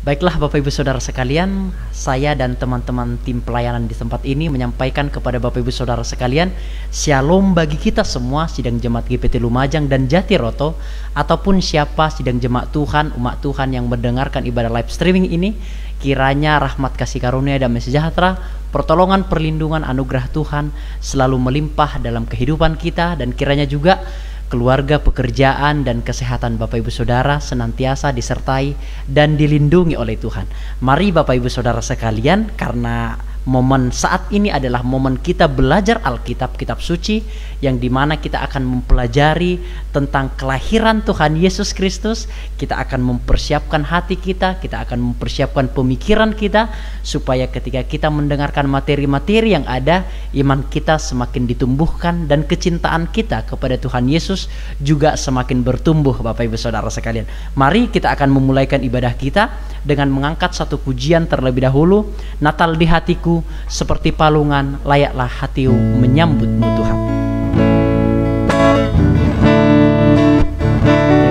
Baiklah Bapak Ibu Saudara sekalian, saya dan teman-teman tim pelayanan di tempat ini menyampaikan kepada Bapak Ibu Saudara sekalian, Shalom bagi kita semua sidang jemaat GPT Lumajang dan Jatiroto, ataupun siapa sidang jemaat Tuhan, umat Tuhan yang mendengarkan ibadah live streaming ini. Kiranya rahmat kasih karunia damai sejahtera, pertolongan, perlindungan, anugerah Tuhan selalu melimpah dalam kehidupan kita, dan kiranya juga keluarga, pekerjaan, dan kesehatan Bapak Ibu Saudara senantiasa disertai dan dilindungi oleh Tuhan. Mari Bapak Ibu Saudara sekalian, karena momen saat ini adalah momen kita belajar Alkitab, kitab suci, yang dimana kita akan mempelajari tentang kelahiran Tuhan Yesus Kristus. Kita akan mempersiapkan hati kita akan mempersiapkan pemikiran kita, supaya ketika kita mendengarkan materi-materi yang ada, iman kita semakin ditumbuhkan dan kecintaan kita kepada Tuhan Yesus juga semakin bertumbuh. Bapak Ibu Saudara sekalian, mari kita akan memulaikan ibadah kita dengan mengangkat satu pujian terlebih dahulu. Natal di hatiku seperti palungan, layaklah hatiku menyambutmu Tuhan.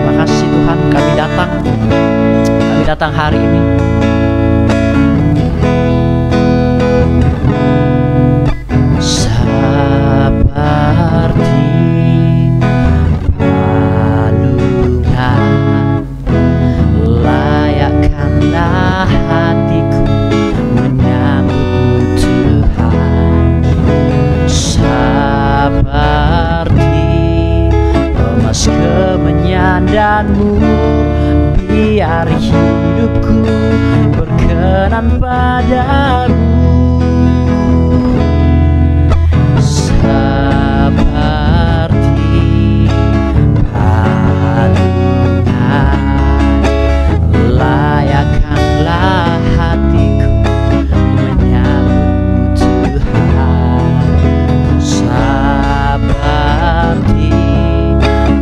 Terima kasih Tuhan, kami datang hari ini. Seperti palungan, layakkanlah hatiku menyambutmu Tuhan. Seperti emas kemenyandanmu, biar hidupku berkenan padamu. Seperti palungan, layakkanlah hatiku menyambutmu Tuhan. Seperti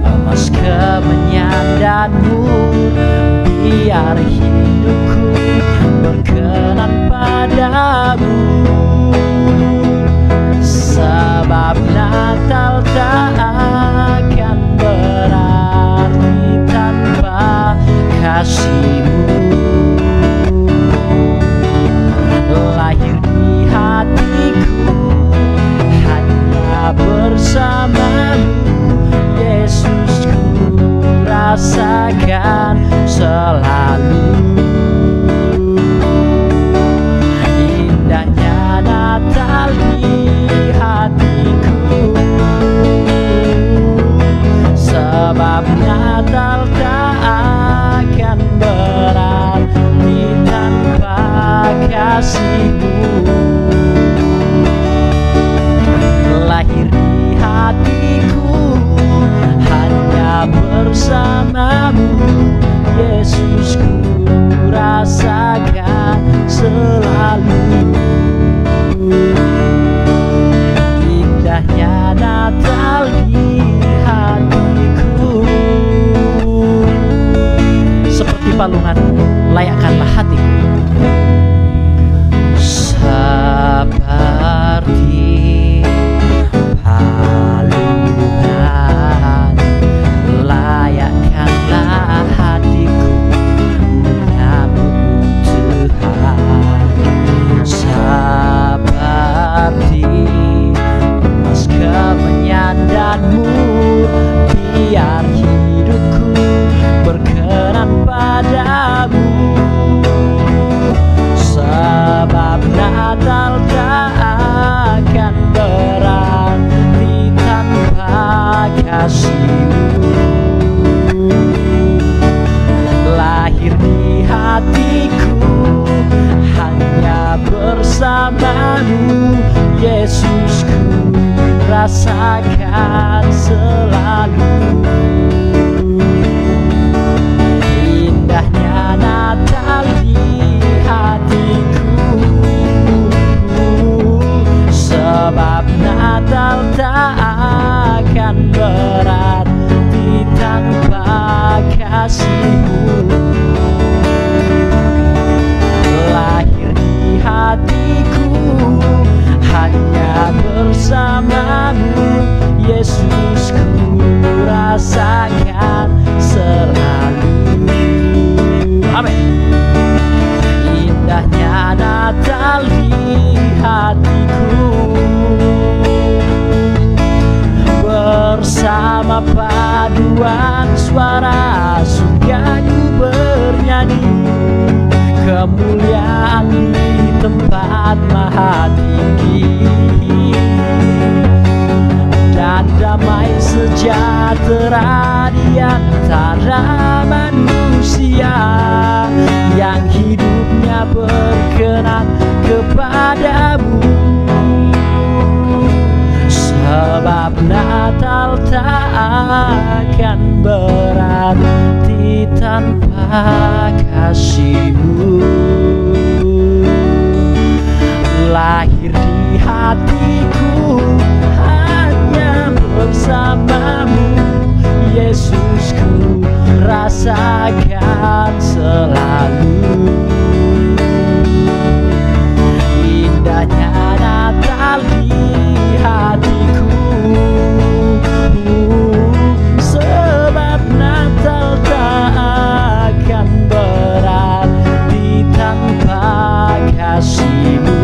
emas kemenyandanmu, biar hidupku berkenan padamu. Sebab Natal tak akan berarti tanpa kasih-Mu. Lahir di hatiku hanya bersama-Mu, Yesus, ku rasakan selalu. Indahnya Natal di hatiku, sebab Natal tak akan berarti tanpa kasih-Mu. Lahir di hatiku hanya bersama-Mu, Yesus, ku rasakan selalu. Indahnya Natal di hatiku, seperti palungan, layakkanlah hatiku. Seperti palungan, layakkanlah hatiku menyambutmu Tuhan. Seperti emas kemenyandanmu, biar hidupku berkenan padamu. Sebab Natal tak akan berarti tanpa kasih-Mu. Lahir di hatiku hanya bersama-Mu, Yesus, ku rasakan selalu. Indahnya Natal di hatiku, sebab Natal tak akan berarti tanpa kasih-Mu. Lahir di hatiku hanya bersama-Mu, Yesus, ku nyanyi kemuliaan di tempat maha tinggi, dan damai sejahtera di antara manusia yang hidupnya berkenan kepadamu. Sebab Natal tak akan berarti tanpa kasih-Mu. Lahir di hatiku hanya bersama-Mu, Yesusku, rasakan selalu. Indahnya Natal di hatiku, sebab Natal tak akan berarti tanpa kasih-Mu.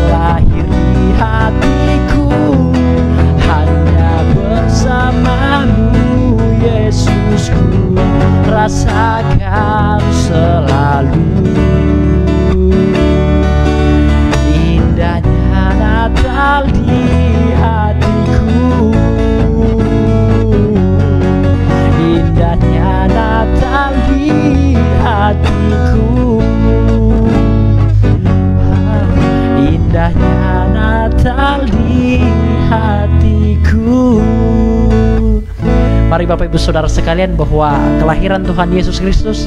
Lahir di hatiku hanya bersama-Mu, Yesusku, rasakan selalu. Indahnya Natal di hatiku, indahnya Natal di hatiku, indahnya Natal di hatiku. Mari Bapak Ibu Saudara sekalian, bahwa kelahiran Tuhan Yesus Kristus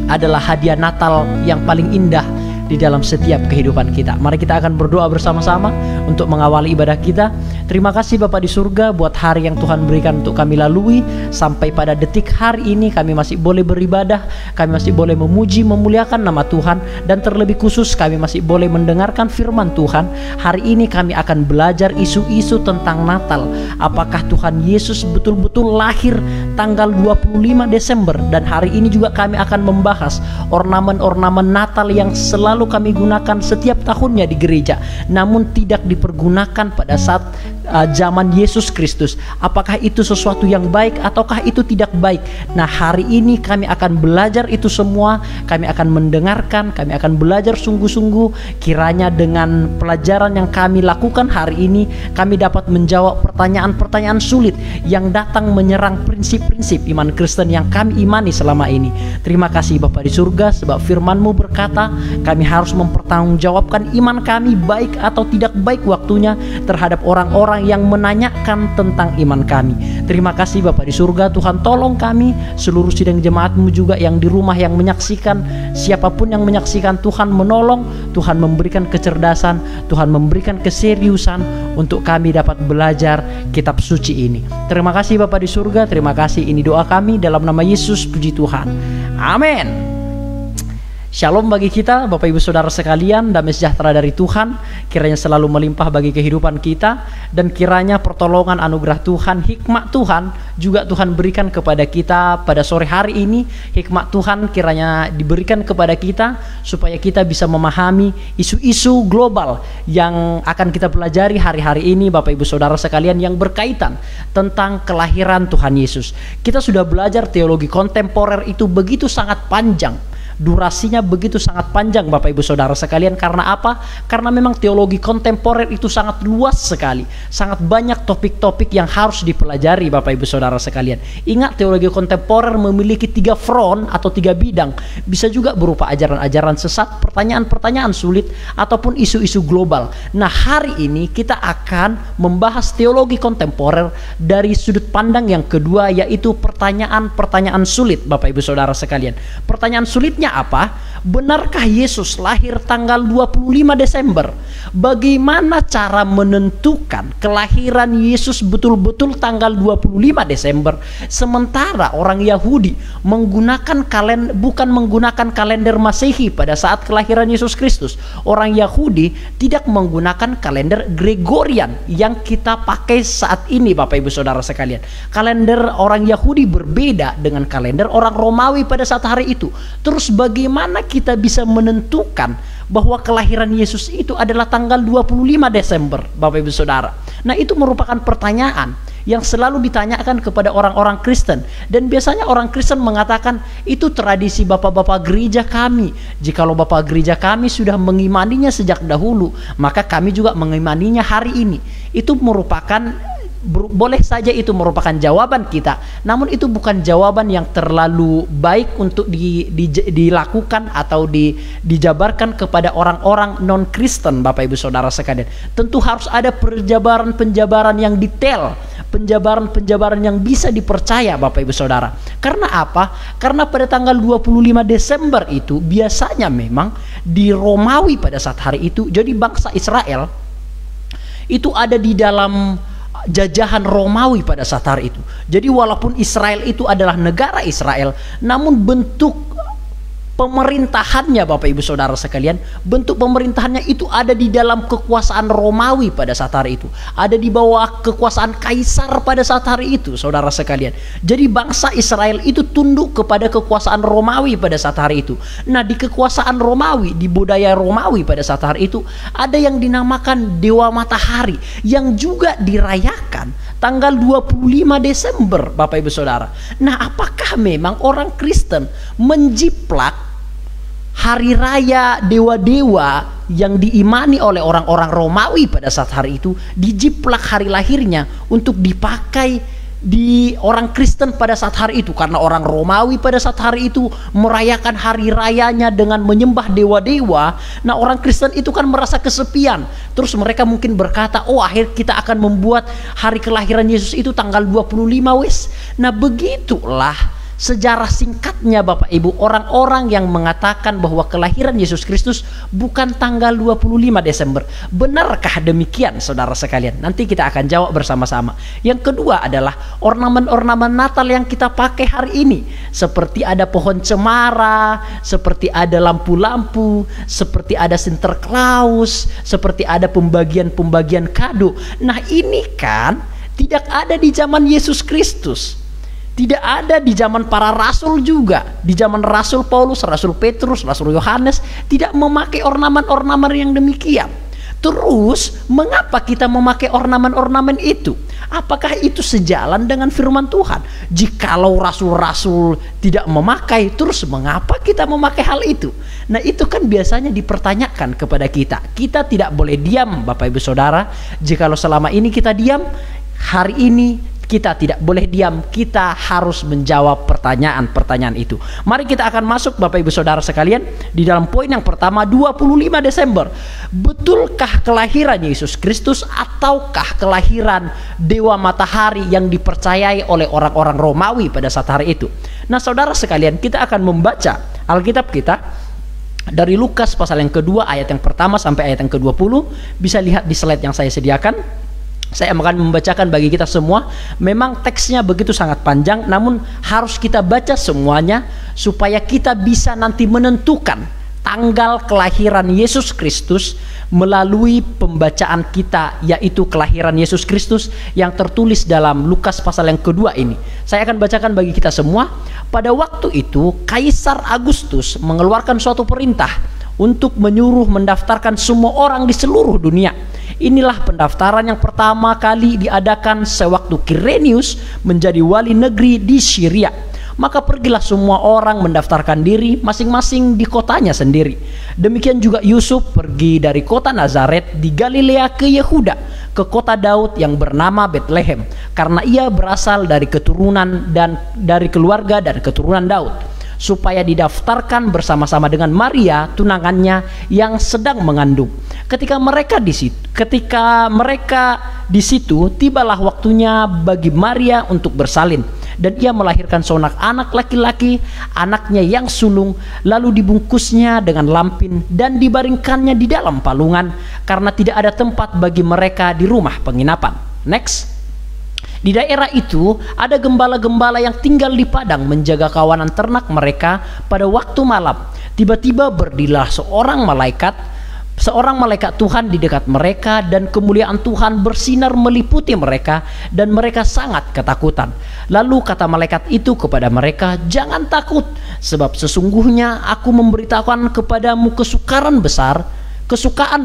adalah hadiah Natal yang paling indah di dalam setiap kehidupan kita. Mari kita akan berdoa bersama-sama untuk mengawali ibadah kita. Terima kasih Bapa di surga buat hari yang Tuhan berikan untuk kami lalui. Sampai pada detik hari ini kami masih boleh beribadah, kami masih boleh memuji, memuliakan nama Tuhan, dan terlebih khusus kami masih boleh mendengarkan firman Tuhan. Hari ini kami akan belajar isu-isu tentang Natal. Apakah Tuhan Yesus betul-betul lahir tanggal 25 Desember? Dan hari ini juga kami akan membahas ornamen-ornamen Natal yang selalu kami gunakan setiap tahunnya di gereja, namun tidak dipergunakan pada saat zaman Yesus Kristus. Apakah itu sesuatu yang baik ataukah itu tidak baik? Nah, hari ini kami akan belajar itu semua. Kami akan mendengarkan, kami akan belajar sungguh-sungguh. Kiranya dengan pelajaran yang kami lakukan hari ini, kami dapat menjawab pertanyaan-pertanyaan sulit yang datang menyerang prinsip-prinsip iman Kristen yang kami imani selama ini. Terima kasih Bapa di surga, sebab firman-Mu berkata kami harus mempertanggungjawabkan iman kami baik atau tidak baik waktunya terhadap orang-orang yang menanyakan tentang iman kami. Terima kasih Bapa di surga. Tuhan, tolong kami, seluruh sidang jemaat-Mu juga yang di rumah yang menyaksikan, siapapun yang menyaksikan, Tuhan menolong, Tuhan memberikan kecerdasan, Tuhan memberikan keseriusan untuk kami dapat belajar kitab suci ini. Terima kasih Bapa di surga. Terima kasih, ini doa kami dalam nama Yesus, puji Tuhan, amin. Shalom bagi kita Bapak Ibu Saudara sekalian, damai sejahtera dari Tuhan kiranya selalu melimpah bagi kehidupan kita, dan kiranya pertolongan anugerah Tuhan, hikmat Tuhan juga Tuhan berikan kepada kita pada sore hari ini. Hikmat Tuhan kiranya diberikan kepada kita supaya kita bisa memahami isu-isu global yang akan kita pelajari hari-hari ini Bapak Ibu Saudara sekalian, yang berkaitan tentang kelahiran Tuhan Yesus. Kita sudah belajar teologi kontemporer itu begitu sangat panjang. Durasinya begitu sangat panjang Bapak Ibu Saudara sekalian. Karena apa? Karena memang teologi kontemporer itu sangat luas sekali. Sangat banyak topik-topik yang harus dipelajari Bapak Ibu Saudara sekalian. Ingat, teologi kontemporer memiliki 3 front atau 3 bidang. Bisa juga berupa ajaran-ajaran sesat, pertanyaan-pertanyaan sulit, ataupun isu-isu global. Nah, hari ini kita akan membahas teologi kontemporer dari sudut pandang yang kedua, yaitu pertanyaan-pertanyaan sulit Bapak Ibu Saudara sekalian. Pertanyaan sulitnya apa? Benarkah Yesus lahir tanggal 25 Desember? Bagaimana cara menentukan kelahiran Yesus betul-betul tanggal 25 Desember, sementara orang Yahudi bukan menggunakan kalender Masehi pada saat kelahiran Yesus Kristus. Orang Yahudi tidak menggunakan kalender Gregorian yang kita pakai saat ini Bapak Ibu Saudara sekalian. Kalender orang Yahudi berbeda dengan kalender orang Romawi pada saat hari itu. Terus bagaimana kita bisa menentukan bahwa kelahiran Yesus itu adalah tanggal 25 Desember Bapak Ibu Saudara? Nah, itu merupakan pertanyaan yang selalu ditanyakan kepada orang-orang Kristen. Dan biasanya orang Kristen mengatakan, itu tradisi bapak-bapak gereja kami. Jikalau bapak gereja kami sudah mengimaninya sejak dahulu, maka kami juga mengimaninya hari ini. Itu merupakan, boleh saja itu merupakan jawaban kita, namun itu bukan jawaban yang terlalu baik untuk dilakukan atau dijabarkan kepada orang-orang non-Kristen, Bapak Ibu Saudara sekalian. Tentu harus ada penjabaran yang detail, penjabaran yang bisa dipercaya, Bapak Ibu Saudara. Karena apa? Karena pada tanggal 25 Desember itu biasanya memang di Romawi pada saat hari itu, jadi bangsa Israel itu ada di dalam jajahan Romawi pada saat hari itu. Jadi walaupun Israel itu adalah negara Israel, namun bentuk pemerintahannya, Bapak Ibu Saudara sekalian, bentuk pemerintahannya itu ada di dalam kekuasaan Romawi pada saat hari itu, ada di bawah kekuasaan kaisar pada saat hari itu, saudara sekalian. Jadi bangsa Israel itu tunduk kepada kekuasaan Romawi pada saat hari itu. Nah, di kekuasaan Romawi, di budaya Romawi pada saat hari itu, ada yang dinamakan Dewa Matahari yang juga dirayakan tanggal 25 Desember, Bapak Ibu Saudara. Nah, apakah memang orang Kristen menjiplak hari raya dewa-dewa yang diimani oleh orang-orang Romawi pada saat hari itu, dijiplak hari lahirnya untuk dipakai di orang Kristen pada saat hari itu? Karena orang Romawi pada saat hari itu merayakan hari rayanya dengan menyembah dewa-dewa. Nah, orang Kristen itu kan merasa kesepian. Terus mereka mungkin berkata, oh, akhir kita akan membuat hari kelahiran Yesus itu tanggal 25 wes. Nah, begitulah sejarah singkatnya, Bapak Ibu, orang-orang yang mengatakan bahwa kelahiran Yesus Kristus bukan tanggal 25 Desember. Benarkah demikian, saudara sekalian? Nanti kita akan jawab bersama-sama. Yang kedua adalah ornamen-ornamen Natal yang kita pakai hari ini, seperti ada pohon cemara, seperti ada lampu-lampu, seperti ada Sinterklaas, seperti ada pembagian-pembagian kado. Nah, ini kan tidak ada di zaman Yesus Kristus. Tidak ada di zaman para rasul juga. Di zaman Rasul Paulus, Rasul Petrus, Rasul Yohanes tidak memakai ornamen-ornamen yang demikian. Terus, mengapa kita memakai ornamen-ornamen itu? Apakah itu sejalan dengan firman Tuhan? Jikalau rasul-rasul tidak memakai, terus mengapa kita memakai hal itu? Nah, itu kan biasanya dipertanyakan kepada kita. Kita tidak boleh diam, Bapak Ibu Saudara. Jikalau selama ini kita diam, hari ini kita tidak boleh diam, kita harus menjawab pertanyaan-pertanyaan itu. Mari kita akan masuk, Bapak Ibu Saudara sekalian, di dalam poin yang pertama, 25 Desember. Betulkah kelahiran Yesus Kristus ataukah kelahiran Dewa Matahari yang dipercayai oleh orang-orang Romawi pada saat hari itu? Nah, saudara sekalian, kita akan membaca Alkitab kita dari Lukas pasal yang kedua, ayat yang pertama sampai ayat yang ke-20. Bisa lihat di slide yang saya sediakan. Saya akan membacakan bagi kita semua. Memang teksnya begitu sangat panjang, namun harus kita baca semuanya supaya kita bisa nanti menentukan tanggal kelahiran Yesus Kristus melalui pembacaan kita, yaitu kelahiran Yesus Kristus yang tertulis dalam Lukas pasal yang kedua ini. Saya akan bacakan bagi kita semua. Pada waktu itu Kaisar Agustus mengeluarkan suatu perintah untuk menyuruh mendaftarkan semua orang di seluruh dunia. Inilah pendaftaran yang pertama kali diadakan sewaktu Kirenius menjadi wali negeri di Syria. Maka pergilah semua orang mendaftarkan diri masing-masing di kotanya sendiri. Demikian juga Yusuf pergi dari kota Nazaret di Galilea ke Yehuda, ke kota Daud yang bernama Betlehem, karena ia berasal dari keturunan dan dari keluarga dan keturunan Daud, supaya didaftarkan bersama-sama dengan Maria, tunangannya yang sedang mengandung. Ketika mereka di situ, tibalah waktunya bagi Maria untuk bersalin, dan ia melahirkan seorang anak laki-laki, anaknya yang sulung, lalu dibungkusnya dengan lampin dan dibaringkannya di dalam palungan, karena tidak ada tempat bagi mereka di rumah penginapan. Next. Di daerah itu ada gembala-gembala yang tinggal di padang menjaga kawanan ternak mereka pada waktu malam. Tiba-tiba berdirilah seorang malaikat Tuhan di dekat mereka, dan kemuliaan Tuhan bersinar meliputi mereka, dan mereka sangat ketakutan. Lalu kata malaikat itu kepada mereka, "Jangan takut, sebab sesungguhnya aku memberitahukan kepadamu kesukaan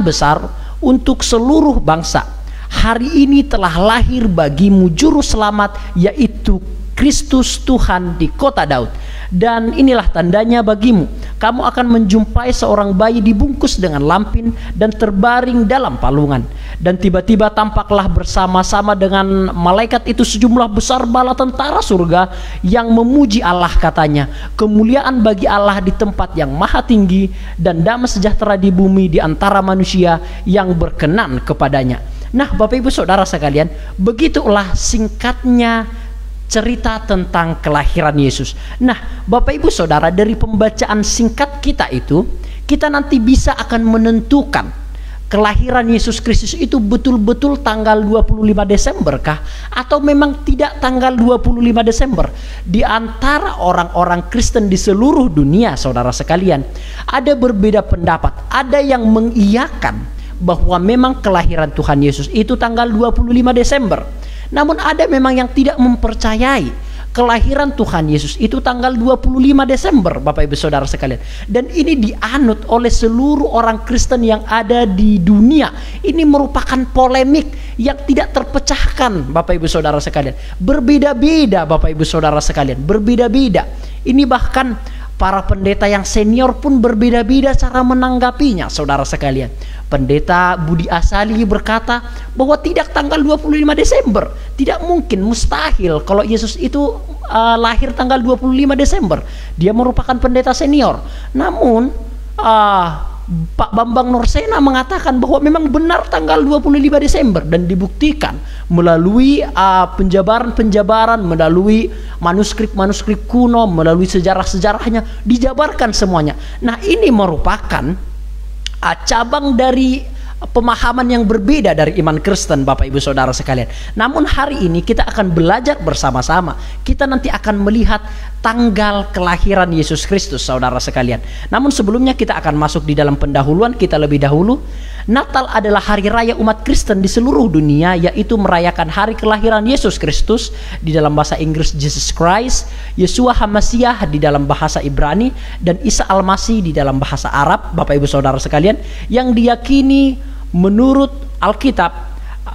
besar untuk seluruh bangsa. hari ini telah lahir bagimu juru selamat, yaitu Kristus Tuhan di kota Daud. Dan inilah tandanya bagimu, kamu akan menjumpai seorang bayi dibungkus dengan lampin dan terbaring dalam palungan. Dan tiba-tiba tampaklah bersama-sama dengan malaikat itu sejumlah besar bala tentara surga yang memuji Allah, katanya, kemuliaan bagi Allah di tempat yang maha tinggi, dan damai sejahtera di bumi di antara manusia yang berkenan kepadanya. Nah, Bapak Ibu Saudara sekalian, begitulah singkatnya cerita tentang kelahiran Yesus. Nah, Bapak Ibu Saudara, dari pembacaan singkat kita itu, kita nanti bisa akan menentukan kelahiran Yesus Kristus itu betul-betul tanggal 25 Desember kah? Atau memang tidak tanggal 25 Desember? Di antara orang-orang Kristen di seluruh dunia, saudara sekalian, ada berbeda pendapat. Ada yang mengiyakan bahwa memang kelahiran Tuhan Yesus itu tanggal 25 Desember. Namun ada memang yang tidak mempercayai kelahiran Tuhan Yesus itu tanggal 25 Desember, Bapak Ibu Saudara sekalian. Dan ini dianut oleh seluruh orang Kristen yang ada di dunia. Ini merupakan polemik yang tidak terpecahkan, Bapak Ibu Saudara sekalian. Berbeda-beda, Bapak Ibu Saudara sekalian, berbeda-beda. Ini bahkan para pendeta yang senior pun berbeda-beda cara menanggapinya, saudara sekalian. Pendeta Budi Asali berkata bahwa tidak tanggal 25 Desember. Tidak mungkin, mustahil kalau Yesus itu lahir tanggal 25 Desember. Dia merupakan pendeta senior. Namun Pak Bambang Nursena mengatakan bahwa memang benar tanggal 25 Desember, dan dibuktikan melalui penjabaran-penjabaran, melalui manuskrip-manuskrip kuno, melalui sejarah-sejarahnya, dijabarkan semuanya. Nah, ini merupakan cabang dari pemahaman yang berbeda dari iman Kristen, Bapak Ibu Saudara sekalian. Namun hari ini kita akan belajar bersama-sama. Kita nanti akan melihat tanggal kelahiran Yesus Kristus, saudara sekalian. Namun sebelumnya kita akan masuk di dalam pendahuluan kita lebih dahulu. Natal adalah hari raya umat Kristen di seluruh dunia, yaitu merayakan hari kelahiran Yesus Kristus di dalam bahasa Inggris Jesus Christ, Yeshua HaMasiah di dalam bahasa Ibrani, dan Isa Al-Masih di dalam bahasa Arab, Bapak Ibu Saudara sekalian, yang diyakini menurut Alkitab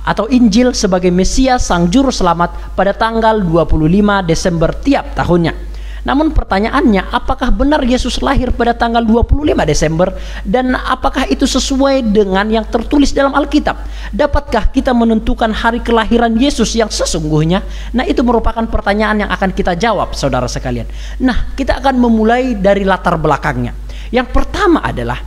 atau Injil sebagai Mesias Sang Juru Selamat pada tanggal 25 Desember tiap tahunnya. Namun pertanyaannya, apakah benar Yesus lahir pada tanggal 25 Desember, dan apakah itu sesuai dengan yang tertulis dalam Alkitab? Dapatkah kita menentukan hari kelahiran Yesus yang sesungguhnya? Nah, itu merupakan pertanyaan yang akan kita jawab, saudara sekalian. Nah, kita akan memulai dari latar belakangnya. Yang pertama adalah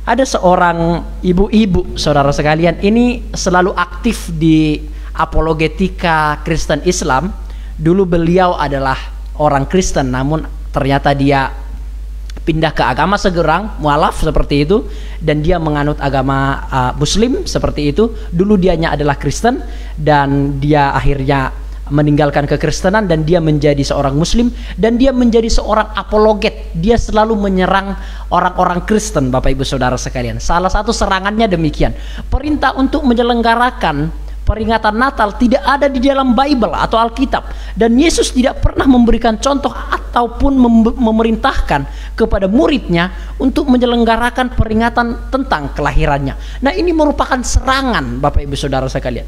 ada seorang ibu-ibu, saudara sekalian, ini selalu aktif di apologetika Kristen Islam. Dulu beliau adalah orang Kristen, namun ternyata dia pindah ke agama segerang, mualaf seperti itu, dan dia menganut agama Muslim seperti itu. Dulu dianya adalah Kristen, dan dia akhirnya meninggalkan kekristenan dan dia menjadi seorang Muslim, dan dia menjadi seorang apologet. Dia selalu menyerang orang-orang Kristen, Bapak Ibu Saudara sekalian. Salah satu serangannya demikian, perintah untuk menyelenggarakan peringatan Natal tidak ada di dalam Bible atau Alkitab, dan Yesus tidak pernah memberikan contoh ataupun memerintahkan kepada muridnya untuk menyelenggarakan peringatan tentang kelahirannya. Nah, ini merupakan serangan, Bapak Ibu Saudara sekalian.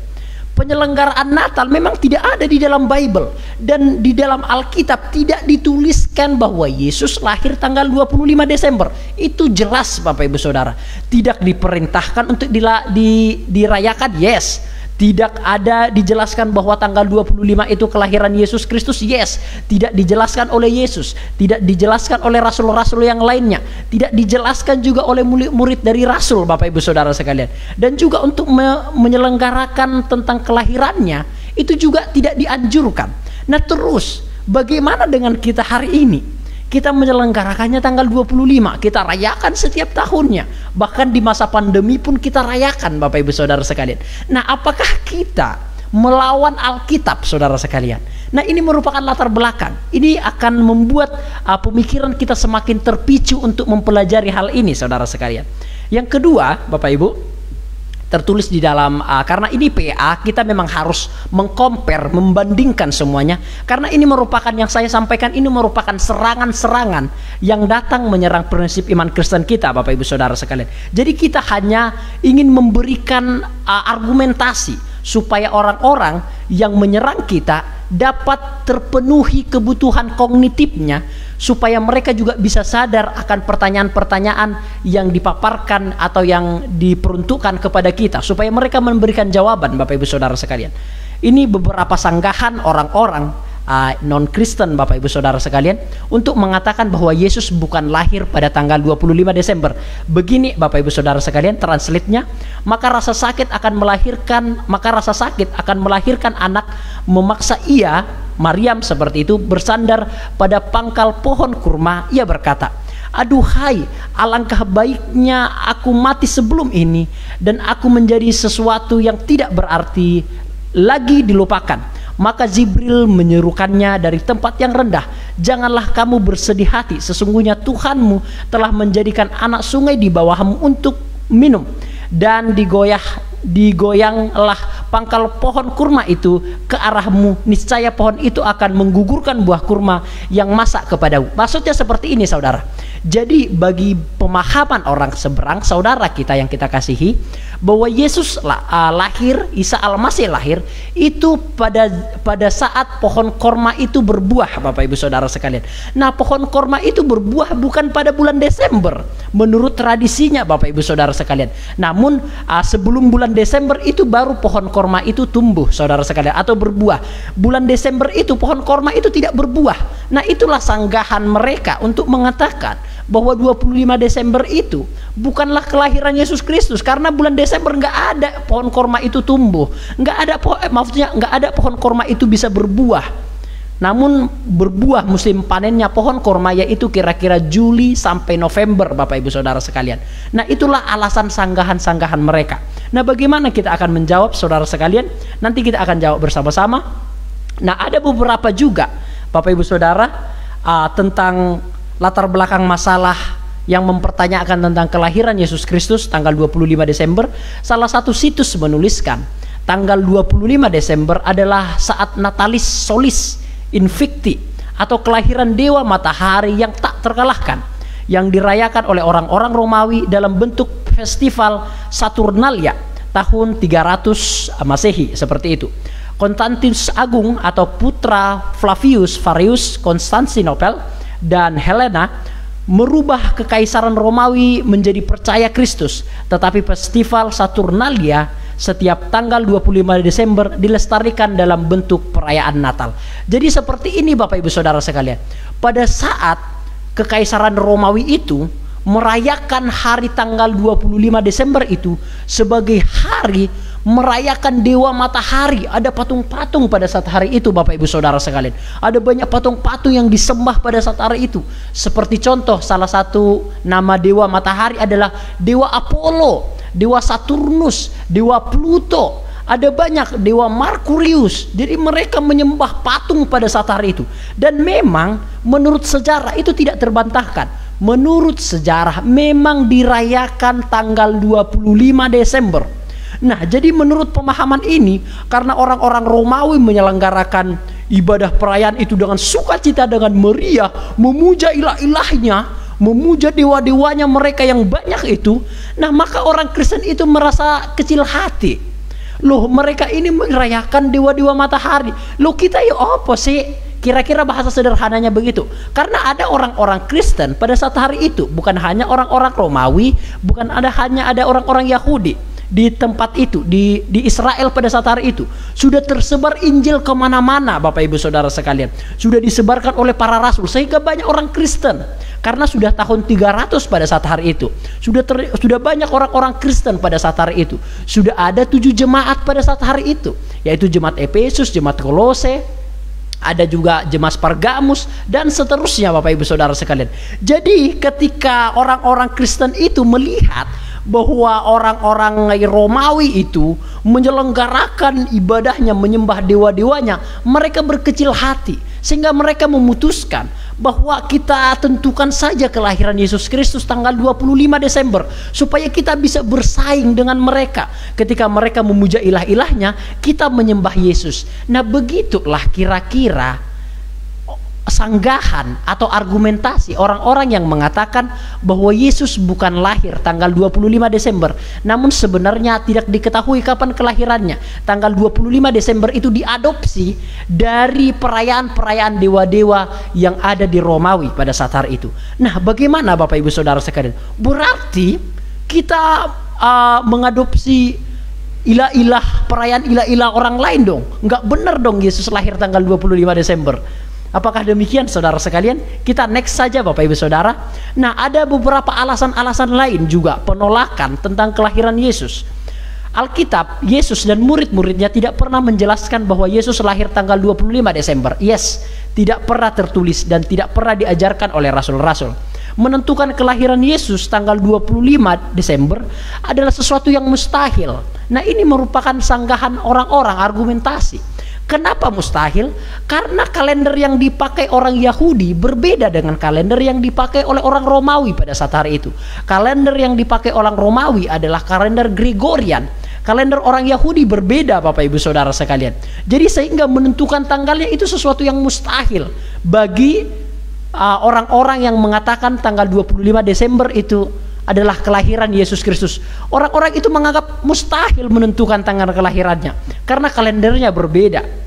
Penyelenggaraan Natal memang tidak ada di dalam Bible, dan di dalam Alkitab tidak dituliskan bahwa Yesus lahir tanggal 25 Desember. Itu jelas, Bapak Ibu Saudara. Tidak diperintahkan untuk dirayakan, yes. Tidak ada dijelaskan bahwa tanggal 25 itu kelahiran Yesus Kristus, yes. Tidak dijelaskan oleh Yesus, tidak dijelaskan oleh rasul-rasul yang lainnya, tidak dijelaskan juga oleh murid dari rasul, Bapak Ibu Saudara sekalian. Dan juga untuk menyelenggarakan tentang kelahirannya itu juga tidak dianjurkan. Nah, terus bagaimana dengan kita hari ini? Kita menyelenggarakannya tanggal 25, kita rayakan setiap tahunnya. Bahkan di masa pandemi pun kita rayakan, Bapak Ibu Saudara sekalian. Nah, apakah kita melawan Alkitab, saudara sekalian? Nah, ini merupakan latar belakang. Ini akan membuat pemikiran kita semakin terpicu untuk mempelajari hal ini, saudara sekalian. Yang kedua, Bapak Ibu, tertulis di dalam karena ini PA, kita memang harus mengcompare, membandingkan semuanya, karena ini merupakan, yang saya sampaikan ini merupakan serangan-serangan yang datang menyerang prinsip iman Kristen kita, Bapak Ibu Saudara sekalian. Jadi kita hanya ingin memberikan argumentasi supaya orang-orang yang menyerang kita dapat terpenuhi kebutuhan kognitifnya, supaya mereka juga bisa sadar akan pertanyaan-pertanyaan yang dipaparkan atau yang diperuntukkan kepada kita, supaya mereka memberikan jawaban. Bapak Ibu Saudara sekalian, ini beberapa sanggahan orang-orang non-Kristen Bapak Ibu Saudara sekalian untuk mengatakan bahwa Yesus bukan lahir pada tanggal 25 Desember. Begini Bapak Ibu Saudara sekalian translate-nya, maka rasa sakit akan melahirkan anak, memaksa ia, Maryam seperti itu, bersandar pada pangkal pohon kurma. Ia berkata, aduhai, alangkah baiknya aku mati sebelum ini dan aku menjadi sesuatu yang tidak berarti lagi dilupakan. Maka Jibril menyerukannya dari tempat yang rendah, janganlah kamu bersedih hati, sesungguhnya Tuhanmu telah menjadikan anak sungai di bawahmu untuk minum. Dan digoyanglah pangkal pohon kurma itu ke arahmu, niscaya pohon itu akan menggugurkan buah kurma yang masak kepadamu. Maksudnya seperti ini saudara. Jadi bagi pemahaman orang seberang, saudara kita yang kita kasihi, bahwa Yesus lahir, Isa Al-Masih lahir itu pada saat pohon korma itu berbuah Bapak Ibu Saudara sekalian. Nah, pohon korma itu berbuah bukan pada bulan Desember menurut tradisinya Bapak Ibu Saudara sekalian. Namun sebelum bulan Desember itu baru pohon korma itu tumbuh saudara sekalian, atau berbuah. Bulan Desember itu pohon korma itu tidak berbuah. Nah, itulah sanggahan mereka untuk mengatakan bahwa 25 Desember itu bukanlah kelahiran Yesus Kristus, karena bulan Desember nggak ada pohon korma itu tumbuh, nggak ada pohon korma itu bisa berbuah. Namun berbuah musim panennya pohon korma yaitu kira-kira Juli sampai November Bapak Ibu Saudara sekalian. Nah, itulah alasan sanggahan-sanggahan mereka. Nah, bagaimana kita akan menjawab saudara sekalian? Nanti kita akan jawab bersama-sama. Nah, ada beberapa juga Bapak Ibu Saudara tentang latar belakang masalah yang mempertanyakan tentang kelahiran Yesus Kristus tanggal 25 Desember. Salah satu situs menuliskan tanggal 25 Desember adalah saat Natalis Solis Invicti, atau kelahiran dewa matahari yang tak terkalahkan, yang dirayakan oleh orang-orang Romawi dalam bentuk festival Saturnalia tahun 300 Masehi seperti itu. Konstantinus Agung atau putra Flavius Varius Konstantinopel dan Helena merubah kekaisaran Romawi menjadi percaya Kristus, tetapi festival Saturnalia setiap tanggal 25 Desember dilestarikan dalam bentuk perayaan Natal. Jadi seperti ini Bapak Ibu Saudara sekalian, pada saat kekaisaran Romawi itu merayakan hari tanggal 25 Desember itu sebagai hari merayakan dewa matahari. Ada patung-patung pada saat hari itu Bapak Ibu Saudara sekalian. Ada banyak patung-patung yang disembah pada saat hari itu. Seperti contoh, salah satu nama dewa matahari adalah dewa Apollo, dewa Saturnus, dewa Pluto. Ada banyak dewa Merkurius. Jadi mereka menyembah patung pada saat hari itu. Dan memang menurut sejarah itu tidak terbantahkan. Menurut sejarah memang dirayakan tanggal 25 Desember. Nah, jadi menurut pemahaman ini, karena orang-orang Romawi menyelenggarakan ibadah perayaan itu dengan sukacita, dengan meriah, memuja ilah-ilahnya, memuja dewa-dewanya mereka yang banyak itu. Nah, maka orang Kristen itu merasa kecil hati. Loh, mereka ini merayakan dewa-dewa matahari. Loh, kita ya apa sih? Kira-kira bahasa sederhananya begitu. Karena ada orang-orang Kristen pada saat hari itu, bukan hanya orang-orang Romawi, bukan hanya ada orang-orang Yahudi di tempat itu, di Israel pada saat hari itu. Sudah tersebar Injil kemana-mana Bapak Ibu Saudara sekalian. Sudah disebarkan oleh para rasul, sehingga banyak orang Kristen. Karena sudah tahun 300 pada saat hari itu, sudah banyak orang-orang Kristen pada saat hari itu. Sudah ada 7 jemaat pada saat hari itu, yaitu jemaat Efesus, jemaat Kolose, ada juga jemaat Pergamus, dan seterusnya Bapak Ibu Saudara sekalian. Jadi ketika orang-orang Kristen itu melihat bahwa orang-orang Romawi itu menyelenggarakan ibadahnya, menyembah dewa-dewanya, mereka berkecil hati, sehingga mereka memutuskan bahwa kita tentukan saja kelahiran Yesus Kristus tanggal 25 Desember supaya kita bisa bersaing dengan mereka. Ketika mereka memuja ilah-ilahnya, kita menyembah Yesus. Nah, begitulah kira-kira sanggahan atau argumentasi orang-orang yang mengatakan bahwa Yesus bukan lahir tanggal 25 Desember, namun sebenarnya tidak diketahui kapan kelahirannya. Tanggal 25 Desember itu diadopsi dari perayaan-perayaan dewa-dewa yang ada di Romawi pada saat hari itu. Nah, bagaimana Bapak Ibu Saudara sekalian? Berarti kita mengadopsi ilah-ilah, perayaan ilah-ilah orang lain dong. Nggak benar dong Yesus lahir tanggal 25 Desember. Apakah demikian saudara sekalian? Kita next saja Bapak Ibu Saudara. Nah, ada beberapa alasan-alasan lain juga penolakan tentang kelahiran Yesus. Alkitab, Yesus dan murid-muridnya tidak pernah menjelaskan bahwa Yesus lahir tanggal 25 Desember. Yes, tidak pernah tertulis dan tidak pernah diajarkan oleh rasul-rasul. Menentukan kelahiran Yesus tanggal 25 Desember adalah sesuatu yang mustahil. Nah, ini merupakan sanggahan orang-orang, argumentasi. Kenapa mustahil? Karena kalender yang dipakai orang Yahudi berbeda dengan kalender yang dipakai oleh orang Romawi pada saat hari itu. Kalender yang dipakai orang Romawi adalah kalender Gregorian. Kalender orang Yahudi berbeda Bapak Ibu Saudara sekalian. Jadi sehingga menentukan tanggalnya itu sesuatu yang mustahil bagi orang-orang yang mengatakan tanggal 25 Desember itu adalah kelahiran Yesus Kristus. Orang-orang itu menganggap mustahil menentukan tanggal kelahirannya karena kalendernya berbeda.